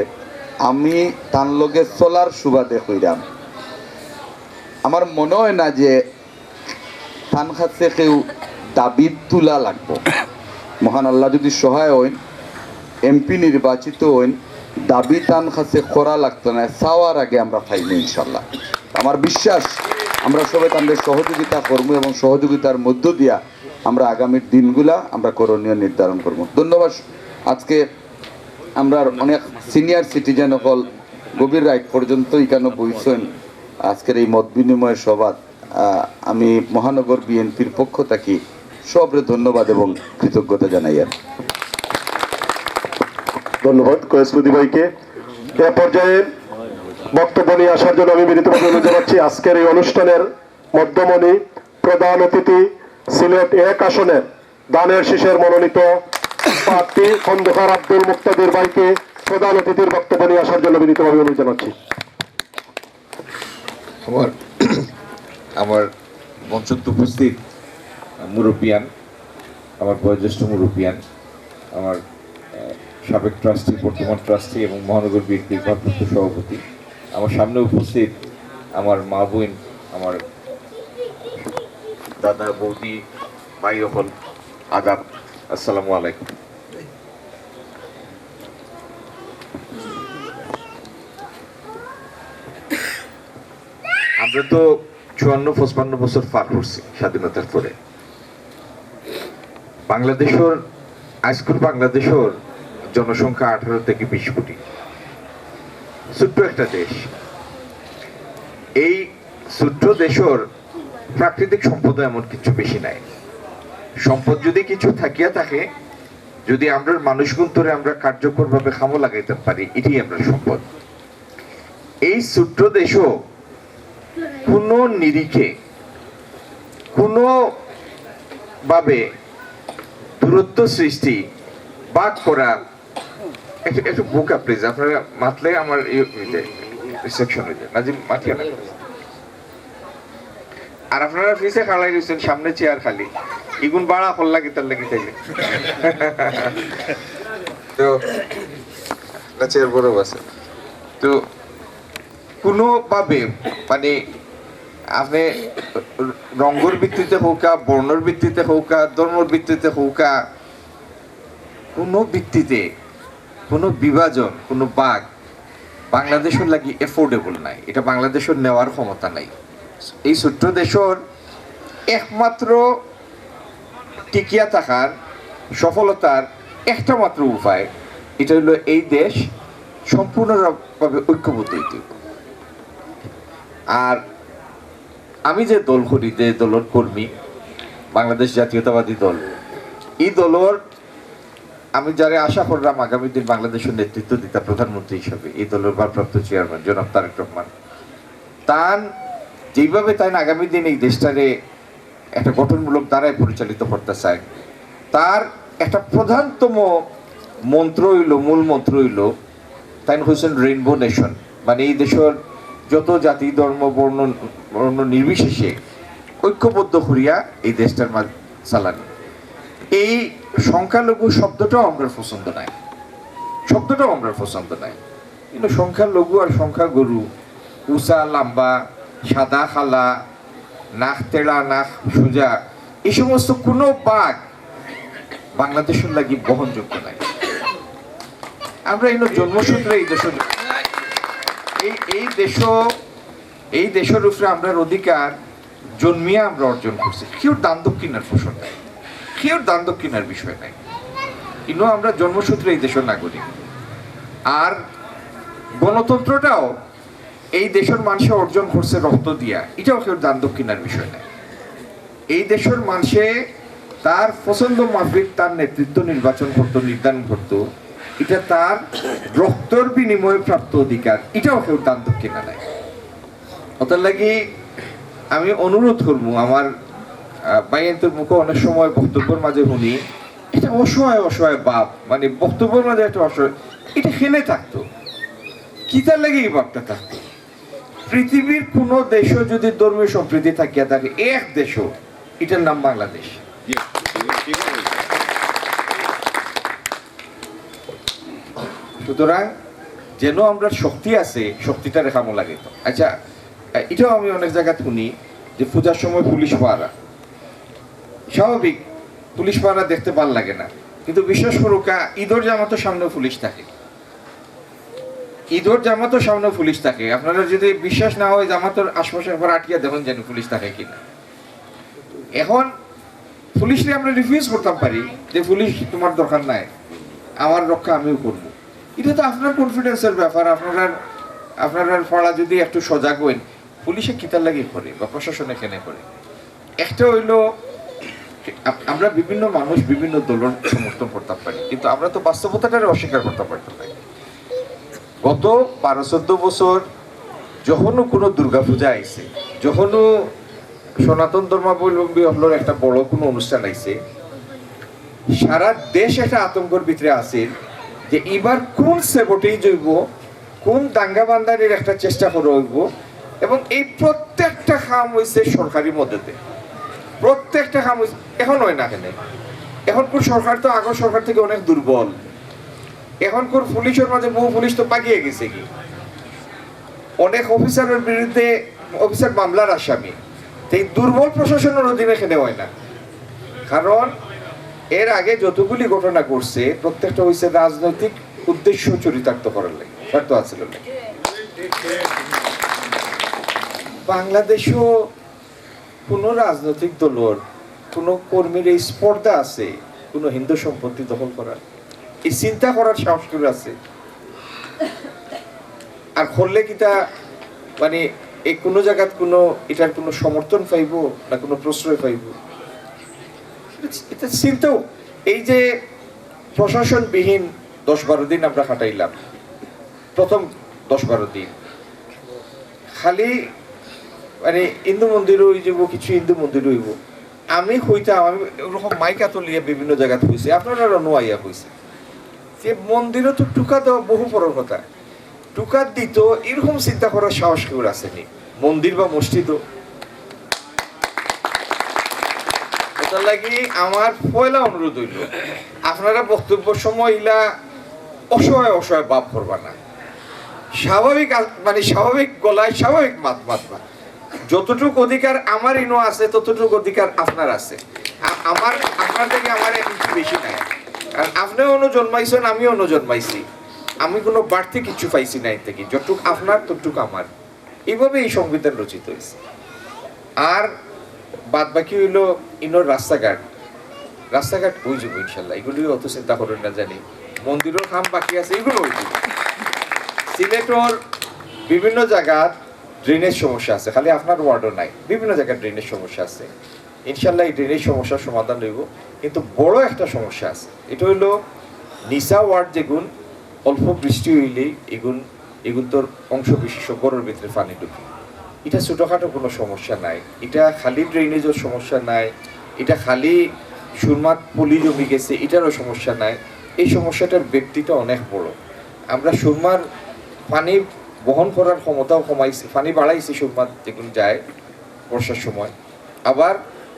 S9: আমি তার লগে চলার সুবাদে হইলাম। আমার মনে হয় না যে তান কাছে কেউ দাবি তোলা লাগবো। মহান আল্লাহ যদি সহায় হইন, এমপি নির্বাচিত হইন, দাবি তান কাছে করা লাগতো না, চাওয়ার আগে আমরা পাইনি ইনশাল্লাহ। আমার বিশ্বাস আমরা সবাই তাদের সহযোগিতা করবো এবং সহযোগিতার মধ্য দিয়া আমরা আগামীর দিনগুলা আমরা করণীয় নির্ধারণ করব। ধন্যবাদ। আজকে আমরা অনেক সিনিয়র সিটিজেন হল গভীর রাত পর্যন্ত এখানে বইছেন আজকের এই মত বিনিময় সভা। আমি মহানগর বিএনপির পক্ষ থেকে সবরে ধন্যবাদ এবং কৃতজ্ঞতা জানাই। আর
S3: ধন্যবাদ কয়েসুদ্দি ভাইকে। এ পর্যায়ে বক্তব্য নিয়ে আসার জন্য আমি বিনীতভাবে অনুরোধ জানাচ্ছি আজকের এই অনুষ্ঠানের মধ্যমণি প্রধান অতিথি সিলেট 1 আসনের দানের শীষের মনোনীত প্রার্থী খন্দকার আব্দুল মুক্তাদির ভাইকে প্রধান অতিথির বক্তব্য নিয়ে আসার জন্য বিনীতভাবে অনুরোধ জানাচ্ছি।
S10: আমার মঞ্চস্থ উপস্থিত মুরব্বিয়ান, আমার বয়োজ্যেষ্ঠ মুরব্বিয়ান, আমার সাবেক ট্রাস্টি, বর্তমান ট্রাস্টি এবং মহানগর বিএনপির ভারপ্রাপ্ত সভাপতি, আমার সামনে উপস্থিত আমার মা বোন, আমার দাদা বৌদি, ভাই হল, আদাব, আসসালামু আলাইকুম। আমরা তো 54-55 বছর পার করছে স্বাধীনতার পরে। বাংলাদেশের আজকের বাংলাদেশের জনসংখ্যা 18 থেকে 20 কোটি, ছোট্ট একটা দেশ। এই ছোট্ট দেশের প্রাকৃতিক সম্পদ এমন কিছু বেশি নাই। সম্পদ যদি কিছু থাকিয়া থাকে, যদি আমরা মানুষগুণ ধরে আমরা কার্যকর ভাবে খামো লাগাইতে পারি, এটাই আমরা সম্পদ। এই ছোট্ট দেশও কোনো নিরিখে কোনো ভাবে দূরত্ব সৃষ্টি বাক করা, একটু বোকা প্লিজ, আপনারা মাতলে আমার রিসেপশন হয়ে যায়, নাজিম মাতিয়ে না। আর আপনারা ফিসে খাড়াই গেছেন, সামনে চেয়ার খালি, ইগুন বাড়া হল্লা গিতার লাগি তাইলে তো চেয়ার বড় আছে। তো কোনো ভাবে মানে আপনি রঙের ভিত্তিতে হোকা, বর্ণের ভিত্তিতে হোকা, ধর্মের ভিত্তিতে হোকা, কোনো ভিত্তিতে কোনো বিভাজন, কোনো বাঘ বাংলাদেশের লাগি এফোর্ডেবল নাই। এটা বাংলাদেশের নেওয়ার ক্ষমতা নাই। এই ছোট্ট দেশের একমাত্র টিকিয়া থাকার সফলতার একটা মাত্র উপায়, এটা হলো এই দেশ সম্পূর্ণভাবে ঐক্যবদ্ধ হইতে। আর আমি যে দল করি, যে দলের কর্মী, বাংলাদেশ জাতীয়তাবাদী দল, এই দলের আমি যারা আশা করলাম আগামী দিন বাংলাদেশের নেতৃত্ব দিতে প্রধানমন্ত্রী হিসাবে, এই দলের ভারপ্রাপ্ত চেয়ারম্যান জনাব তারেক রহমান, তার যেইভাবে তাই আগামী দিন এই দেশটারে একটা গঠনমূলক দ্বারায় পরিচালিত করতে চায়, তার একটা প্রধানতম মন্ত্র হইল, মূল মন্ত্র হইল, তাই হচ্ছেন রেইনবো নেশন। মানে এই দেশের যত জাতি, ধর্ম, বর্ণ নির্বিশেষে ঐক্যবদ্ধ করিয়া এই দেশটার চালানি। এই সংখ্যালঘু শব্দটাও আমরা পছন্দ নাই, শব্দটাও আমরা পছন্দ নাই। কিন্তু সংখ্যালঘু আর সংখ্যাগুরু, উঁচা লম্বা, সাদা খালা, নাক তেড়া নাক সোজা, এই সমস্ত কোনো বাঘ বাংলাদেশের লাগি বহনযোগ্য নাই। আমরা এই জন্মসূত্রে এই দেশের উপরে আমরা অধিকার জন্মিয়ে আমরা অর্জন করছি। কেউ দান দক্ষিণার ফসল নাই, কেউ দান দক্ষিণার বিষয় নাই, কিন্তু আমরা জন্মসূত্রে এই দেশের নাগরিক। আর গণতন্ত্রটাও এই দেশের মানুষে অর্জন করছে রক্ত দিয়া, এটাও কেউ দান দক্ষিণার বিষয় নাই। এই দেশের মানুষে তার পছন্দ মাফিক তার নেতৃত্ব নির্বাচন করতো, নির্ধারণ করতো, এটা তার রক্তর বিনিময়ে প্রাপ্ত অধিকার, এটাও কেউ দান দক্ষিণা নাই। ওটার লাগি আমি অনুরোধ করবো, আমার বাইয়ের মুখে অনেক সময় বক্তব্যের মাঝে শুনি এটা অসহায় অসহায় বাপ, মানে বক্তব্যের মাঝে একটা অসহায়, এটা খেলে থাকতো, কি তার লাগে এই বাপটা থাকতো। পৃথিবীর কোন দেশও যদি ধর্মীয় সম্প্রীতি থাকিয়া থাকে, এক দেশও, এটার নাম বাংলাদেশ। সুতরাং যেন আমরা শক্তি আছে, শক্তিটা রেখামো লাগে। আচ্ছা, এটাও আমি অনেক জায়গায় শুনি যে পূজার সময় পুলিশ পাহারা, স্বাভাবিক পুলিশ পাহারা দেখতে ভালো লাগে না, কিন্তু বিশ্বাস করুকা ঈদের জামাতের সামনে পুলিশ থাকে, ঈদের জামাতের সামনে পুলিশ থাকে। আপনারা যদি বিশ্বাস না হয় জামাতের আশপাশে একবার আটকিয়া দেখুন যেন পুলিশ থাকে কিনা। এখন পুলিশকে আমরা রিফিউজ করতে পারি যে পুলিশ তোমার দরকার নাই, আমার রক্ষা আমিও করবো। এটা তো আপনার কনফিডেন্সের ব্যাপার। আপনারা পড়া যদি একটু সজাগ হইন, পুলিশে কিতার লাগে করে বা প্রশাসনে কেনে করে। একটা হইলো আমরা বিভিন্ন মানুষ বিভিন্ন দলের সমর্থন করতে পারি, কিন্তু আমরা তো বাস্তবতাটারে অস্বীকার করতে পারতাম না। গত 12-14 বছর যখনও কোনো দুর্গাপূজা আইছে, যখনও সনাতন ধর্মাবলম্বী হলোর একটা বড় কোনো অনুষ্ঠান আইছে, সারা দেশ একটা আতঙ্কের ভিতরে আছে যে এবার কোন সেবটেই জৈব, কোন দাঙ্গা বান্দারির একটা চেষ্টা করা হইব। এবং এই প্রত্যেকটা কাম হয়েছে সরকারি মদতে, প্রত্যেকটা কাম হয়েছে। এখন হয় না কেন? এখন কোন সরকার তো আগের সরকার থেকে অনেক দুর্বল। এখন কোন পুলিশের মাঝে বহু পুলিশ তো পাকিয়ে গেছে, কি অনেক অফিসারের বিরুদ্ধে অফিসার মামলার আসামি। এই দুর্বল প্রশাসনের অধীনে এখানে হয় না, কারণ এর আগে যতগুলি ঘটনা করছে প্রত্যেকটা হয়েছে রাজনৈতিক উদ্দেশ্য চরিতার্থ করার লাগে, স্বার্থ হাসিলের লাগে। বাংলাদেশও কোনো রাজনৈতিক দলের কোনো কর্মীর এই স্পর্ধা আছে কোনো হিন্দু সম্পত্তি দখল করার, এই চিন্তা করার সাহস করে আছে? আর করলে কিতা মানে এই কোনো জায়গাত কোনো এটার কোনো সমর্থন পাইব না কোনো প্রশ্রয় পাইব? এটা চিন্তাও। এই যে প্রশাসনবিহীন 10-12 দিন আমরা কাটাইলাম, প্রথম 10-12 দিন খালি মানে হিন্দু মন্দির হয়ে যাব, কিছু হিন্দু মন্দির হইব। আমি হইতাম, আমি ওরকম মাইকা তুলিয়া বিভিন্ন জায়গায় হয়েছে, আপনারা নোয়াইয়া হয়েছে যে মন্দিরও তো টুকা দেওয়া বহু বড় কথা, টুকা দিত এরকম চিন্তা করার সাহস কেউ আসেনি মন্দির বা মসজিদও। ওটার লাগি আমার পয়লা অনুরোধ হইল, আপনারা বক্তব্য সময় ইলা অসহায় অসহায় ভাব করবা না, স্বাভাবিক মানে স্বাভাবিক গলায় স্বাভাবিক মাতবা। যতটুকু অধিকার আমার ইনো আছে ততটুকু অধিকার আপনার আছে। আপনার থেকে আমার কিছু বেশি নাই, কারণ আপনিও অন্য জন্মাইছেন, আমিও অন্য জন্মাইছি, আমি কোনো বাড়তি কিছু পাইছি না এর থেকে। যতটুক আপনার ততটুক আমার, এইভাবে এই সংবিধান রচিত হয়েছে। আর বাদ বাকি হইলো ইনোর রাস্তাঘাট হয়ে যাবো ইনশাল্লাহ, এগুলি অত চিন্তা করেন না। জানি মন্দিরের কাম বাকি আছে, এগুলো হয়ে যাবে। সিলেটর বিভিন্ন জায়গার ড্রেনেজ সমস্যা আছে, খালি আপনার ওয়ার্ডও নাই, বিভিন্ন জায়গায় ড্রেনেজ সমস্যা আছে। ইনশাল্লাহ এই ড্রেনেজ সমস্যার সমাধান হইব। কিন্তু বড় একটা সমস্যা আছে, এটা হইলো নিসা ওয়ার্ড, যেগুন অল্প বৃষ্টি হইলেই এগুন তোর অংশ বিশেষ গড়ের ভিতরে পানি ঢুকে। এটা ছোটখাটো কোনো সমস্যা নাই, এটা খালি ড্রেনেজের সমস্যা নাই, এটা খালি সুরমাত পলি জমি গেছে এটারও সমস্যা নাই। এই সমস্যাটার ব্যক্তিটা অনেক বড়। আমরা সুরমার পানি বহন করার ক্ষমতাও কমাইছি, পানি বাড়াইছি সুরমার যেগুন যায় বর্ষার সময়। আবার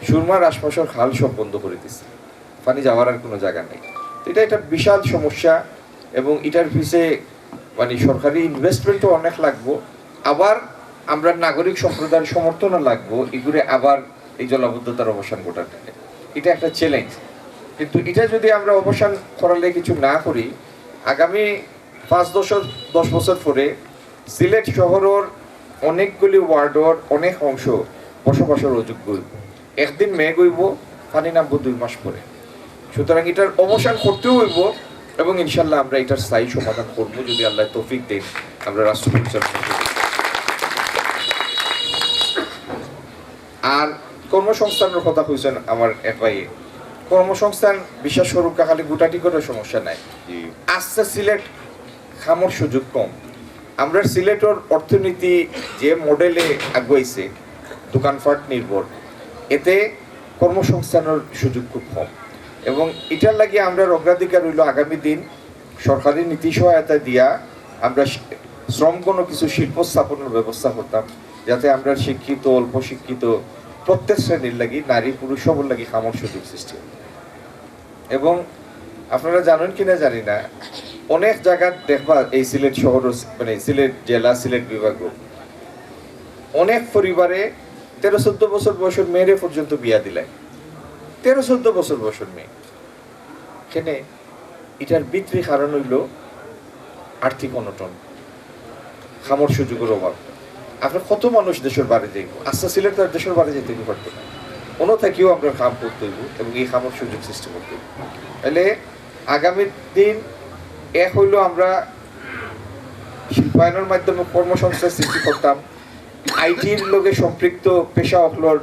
S10: সুরমার আশপাশের খাল সব বন্ধ করে দিচ্ছে, পানি যাওয়ার আর কোনো জায়গা নেই। এটা একটা বিশাল সমস্যা এবং এটার পিছিয়ে মানে সরকারি ইনভেস্টমেন্টও অনেক লাগবো। আবার আমরা নাগরিক সম্প্রদায়ের সমর্থনও লাগবো এগুলো আবার এই জলাবদ্ধতার অবসান ঘটাতে। এটা একটা চ্যালেঞ্জ, কিন্তু এটা যদি আমরা অবসান করালে কিছু না করি, আগামী 5-10 বছর পরে সিলেট শহরের অনেকগুলি ওয়ার্ডর অনেক অংশ বসবাসের অযোগ্য হইব। একদিন মেঘ হইব, পানি নামবো 2 মাস পরে। সুতরাং এটার অবসান করতেও হইব এবং ইনশাল্লাহ আমরা এটার স্থায়ী সমাধান করবো যদি আল্লাহ তৌফিক দেন আমরা রাষ্ট্র পরিচালনা করি। আর কর্মসংস্থানের কথা কইছেন আমার এক ভাই, কর্মসংস্থান বিশ্বাস করুক খালি গুটাটি করে সমস্যা নাই। আচ্ছা, সিলেট খামর সুযোগ কম। আমরা সিলেটের অর্থনীতি যে মডেলে আগুয়াইছে দোকানপাট নির্ভর, এতে কর্মসংস্থানের সুযোগ খুব কম। এবং এটার লাগে আমরা অগ্রাধিকার হইল আগামী দিন সরকারি নীতি সহায়তা দিয়া আমরা শ্রম কোনো কিছু শিল্প স্থাপনের ব্যবস্থা করতাম, যাতে আমরা শিক্ষিত অল্প শিক্ষিত প্রত্যেক শ্রেণীর লাগি নারী পুরুষ সবর লাগি খামর সুযোগ সৃষ্টি। এবং আপনারা জানেন কিনা জানি না, অনেক জায়গা দেখবা এই সিলেট শহর মানে সিলেট জেলা সিলেট বিভাগ অনেক পরিবারে 13-14 বছর বয়সের মেয়েরে পর্যন্ত বিয়া দিলাই। 13-14 বছর বয়সের মেয়ে কেনে? এটার ভিতরে কারণ হইল আর্থিক অনটন, খামর সুযোগের অভাব। আপনার কত মানুষ দেশের বাড়ি যাইব, আচ্ছা সিলেট তার দেশের বাড়ি যেতে পারতো না, কোনো থেকেও আমরা খাম করতে হইব এবং এই খামর সুযোগ সৃষ্টি করতে হইব। তাহলে আগামী দিন এক হইল আমরা শিল্পায়নের মাধ্যমে কর্মসংস্থান সৃষ্টি করতাম, আইটির লোকে সম্পৃক্ত পেশা অফলোর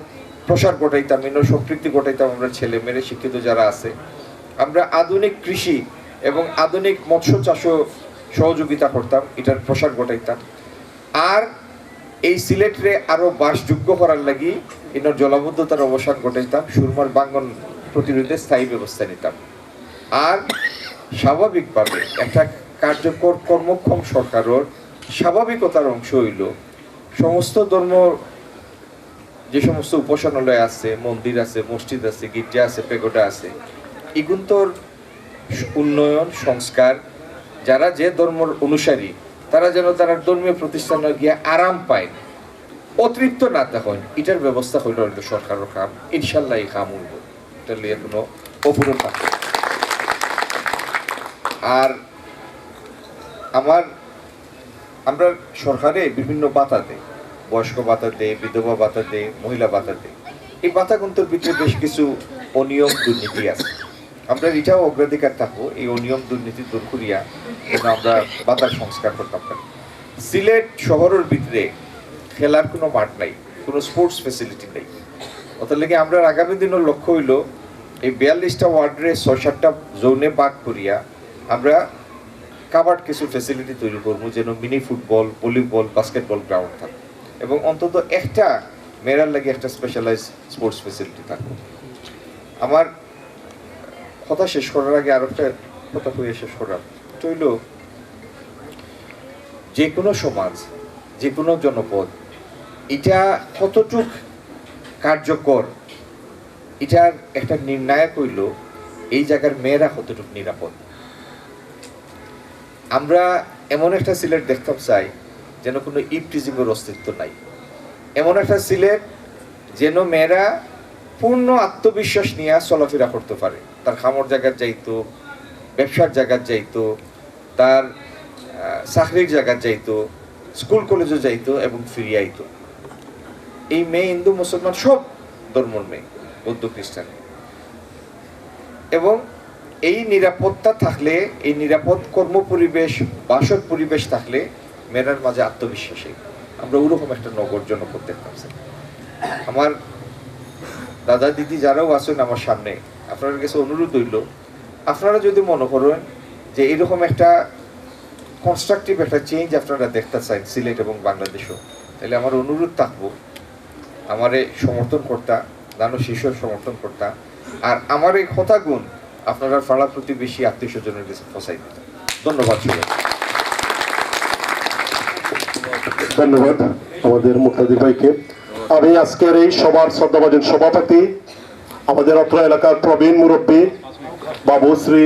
S10: প্রসার ঘটাইতাম, সম্পৃক্তি ঘটাইতাম আমরা ছেলে মেয়ে শিক্ষিত যারা আছে। আমরা আধুনিক কৃষি এবং আধুনিক মৎস্য চাষও সহযোগিতা করতাম, এটার প্রসার ঘটাইতাম। আর এই সিলেটে আরো বাসযোগ্য করার লাগি এনার জলাবদ্ধতার অবসান ঘটাইতাম, সুরমার বাঙ্গন প্রতিরোধে স্থায়ী ব্যবস্থা নিতাম। আর স্বাভাবিকভাবে একটা কার্যকর কর্মক্ষম সরকারের স্বাভাবিকতার অংশ হইল সমস্ত ধর্ম যে সমস্ত উপাসনালয় আছে, মন্দির আছে, মসজিদ আছে, গির্জা আছে, পেগোডা আছে, এগুন্তর উন্নয়ন সংস্কার, যারা যে ধর্মের অনুসারী তারা যেন তারা ধর্মীয় প্রতিষ্ঠানে গিয়ে আরাম পায়, অতৃপ্ত না তখন এটার ব্যবস্থা হইল সরকারের কাম। ইনশাল্লাহ এই কাম হইব, এটা নিয়ে কোনো অপূরণ থাকে। আর আমরা সরকারে বিভিন্ন ভাতা দেয়, বয়স্ক ভাতা দেয়, বিধবা ভাতা দেয়, মহিলা ভাতা দেয়। এই বাতাগুন্তর ভিতরে বেশ কিছু অনিয়ম দুর্নীতি আছে। আমরা এটাও অগ্রাধিকার থাকবো এই অনিয়ম দুর্নীতি দূর করিয়া যেন আমরা বাতার সংস্কার করতাম পারি। সিলেট শহরের ভিতরে খেলার কোনো মাঠ নাই, কোনো স্পোর্টস ফেসিলিটি নেই। অত লেগে আমরা আগামী দিনের লক্ষ্য হইল এই 42টা ওয়ার্ডে 6-7টা জোনে ভাগ করিয়া আমরা কাভার্ড কিছু ফেসিলিটি তৈরি করবো, যেন mini football, volleyball, basketball ground থাকবে এবং অন্তত একটা মেয়েরার লাগে একটা স্পেশালাইজ স্পোর্টস ফেসিলিটি থাকবে। আমার কথা শেষ করার আগে আরো একটা কথা হয়ে শেষ করার হইল, যে কোনো সমাজ, যে কোনো জনপদ এটা কতটুক কার্যকর, এটার একটা নির্ণায়ক হইল এই জায়গার মেয়েরা কতটুক নিরাপদ। আমরা এমন একটা সিলেট দেখতে চাই যেন কোনো ইপটিজিংয়ের অস্তিত্ব নাই, এমন একটা সিলেট যেন মেয়েরা পূর্ণ আত্মবিশ্বাস নিয়ে চলাফেরা করতে পারে, তার খামর জায়গার যাইতো, ব্যবসার জায়গার যাইতো, তার চাকরির জায়গার যাইতো, স্কুল কলেজে যাইতো এবং ফিরে আইতো। এই মেয়ে হিন্দু মুসলমান সব ধর্মের মেয়ে, বৌদ্ধ খ্রিস্টান, এবং এই নিরাপত্তা থাকলে, এই নিরাপদ কর্ম পরিবেশ, বাসর পরিবেশ থাকলে মেয়েরার মাঝে আত্মবিশ্বাসী আমরা ওরকম একটা নগর জনপদ দেখতাম। আমার দাদা দিদি যারাও আছেন আমার সামনে, আপনাদের কাছে অনুরোধ হইল, আপনারা যদি মনে করেন যে এরকম একটা কনস্ট্রাকটিভ একটা চেঞ্জ আপনারা দেখতে চান সিলেট এবং বাংলাদেশও, তাহলে আমার অনুরোধ থাকবো আমারে সমর্থন করতা, দানো শিশুর সমর্থন করতা, আর আমার এই কথাগুণ আপনারা পাড়া প্রতিবেশী আত্মীয় স্বজনের কাছে পৌঁছাই দিতেন। ধন্যবাদ সবাই।
S1: ধন্যবাদ আমাদের মুক্তাদির ভাইকে। আমি আজকের এই সভার শ্রদ্ধাভাজন সভাপতি আমাদের অত্র এলাকার প্রবীণ মুরব্বী বাবু শ্রী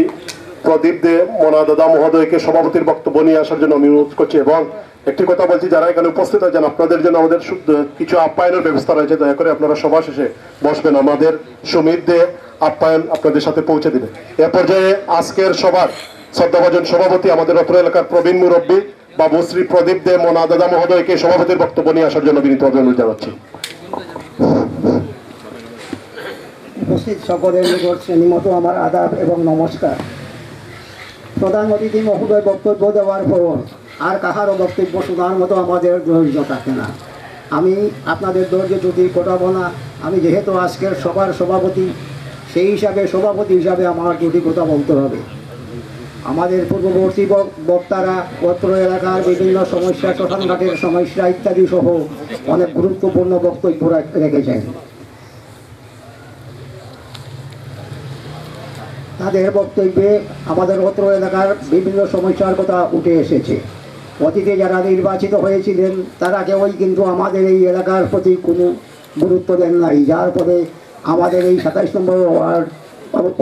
S1: প্রদীপ দে মনাদাদা মহোদয়কে সভাপতির বক্তব্য নিয়ে আসার জন্য আমি অনুরোধ করছি, এবং একটি কথা বলছি, যারা এখানে উপস্থিত আছেন আপনাদের জন্য আমাদের কিছু আপ্যায়নের ব্যবস্থা রয়েছে, দয়া করে আপনারা সভা শেষে বসবেন, আমাদের সুমিত দে আপ্যায়ন আপনাদের সাথে পৌঁছে দিবে। এ পর্যায়ে আজকের সভার শ্রদ্ধাভাজন সভাপতি আমাদের অত্র এলাকার প্রবীণ মুরব্বী বাবু শ্রী প্রদীপ দে মনাদাদা মহোদয়কে সভাপতির বক্তব্য নিয়ে আসার জন্য বিনীতভাবে অনুরোধ জানাচ্ছি।
S11: উপস্থিত সকলের নিকট শ্রেণীমতো আমার আদাব এবং নমস্কার। প্রধান অতিথি মহোদয় বক্তব্য দেওয়ার পর আর কাহারও বক্তব্য শোনার মতো আমাদের ধৈর্য থাকে না। আমি আপনাদের ধৈর্য ত্রুটি ঘটাবো না। আমি যেহেতু আজকের সবার সভাপতি, সেই হিসাবে সভাপতি হিসাবে আমার দুটি কথা বলতে হবে। আমাদের পূর্ববর্তী বক্তারা অত্র এলাকার বিভিন্ন সমস্যা, শ্মশানঘাটের সমস্যা ইত্যাদি সহ অনেক গুরুত্বপূর্ণ বক্তব্য রেখেছেন। তাদের বক্তব্যে আমাদের অত্র এলাকার বিভিন্ন সমস্যার কথা উঠে এসেছে। অতীতে যারা নির্বাচিত হয়েছিলেন তারা কেউই কিন্তু আমাদের এই এলাকার প্রতি কোনো গুরুত্ব দেন নাই, যার ফলে আমাদের এই 27 নম্বর ওয়ার্ড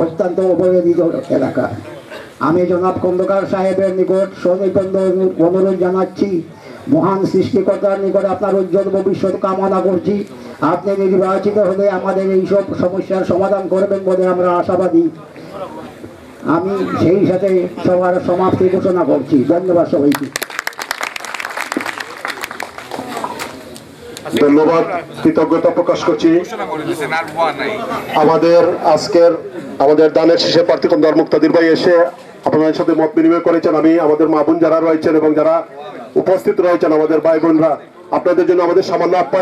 S11: অত্যন্ত অবহেলিত এলাকা। আমি জনাব খন্দকার সাহেবের নিকট সনিপন্ন অনুরোধ জানাচ্ছি, মহান সৃষ্টিকর্তার নিকট আপনার উজ্জ্বল ভবিষ্যৎ কামনা করছি। আপনি নির্বাচিত হলে আমাদের এইসব সমস্যার সমাধান করবেন বলে আমরা আশাবাদী। আমি সেই সাথে সবার সমাপ্তি ঘোষণা করছি। ধন্যবাদ সবাইকে।
S1: ধন্যবাদ, কৃতজ্ঞতা প্রকাশ করছি আমাদের দানের শীষে প্রার্থী খন্দকার মুক্তাদির ভাই এসে আপনাদের সাথে মত বিনিময় করেছেন। আমি আমাদের মা বোন যারা রয়েছেন এবং যারা উপস্থিত রয়েছেন আমাদের ভাই বোনরা, আপনাদের জন্য আমাদের সামান্য আপ্যায়ন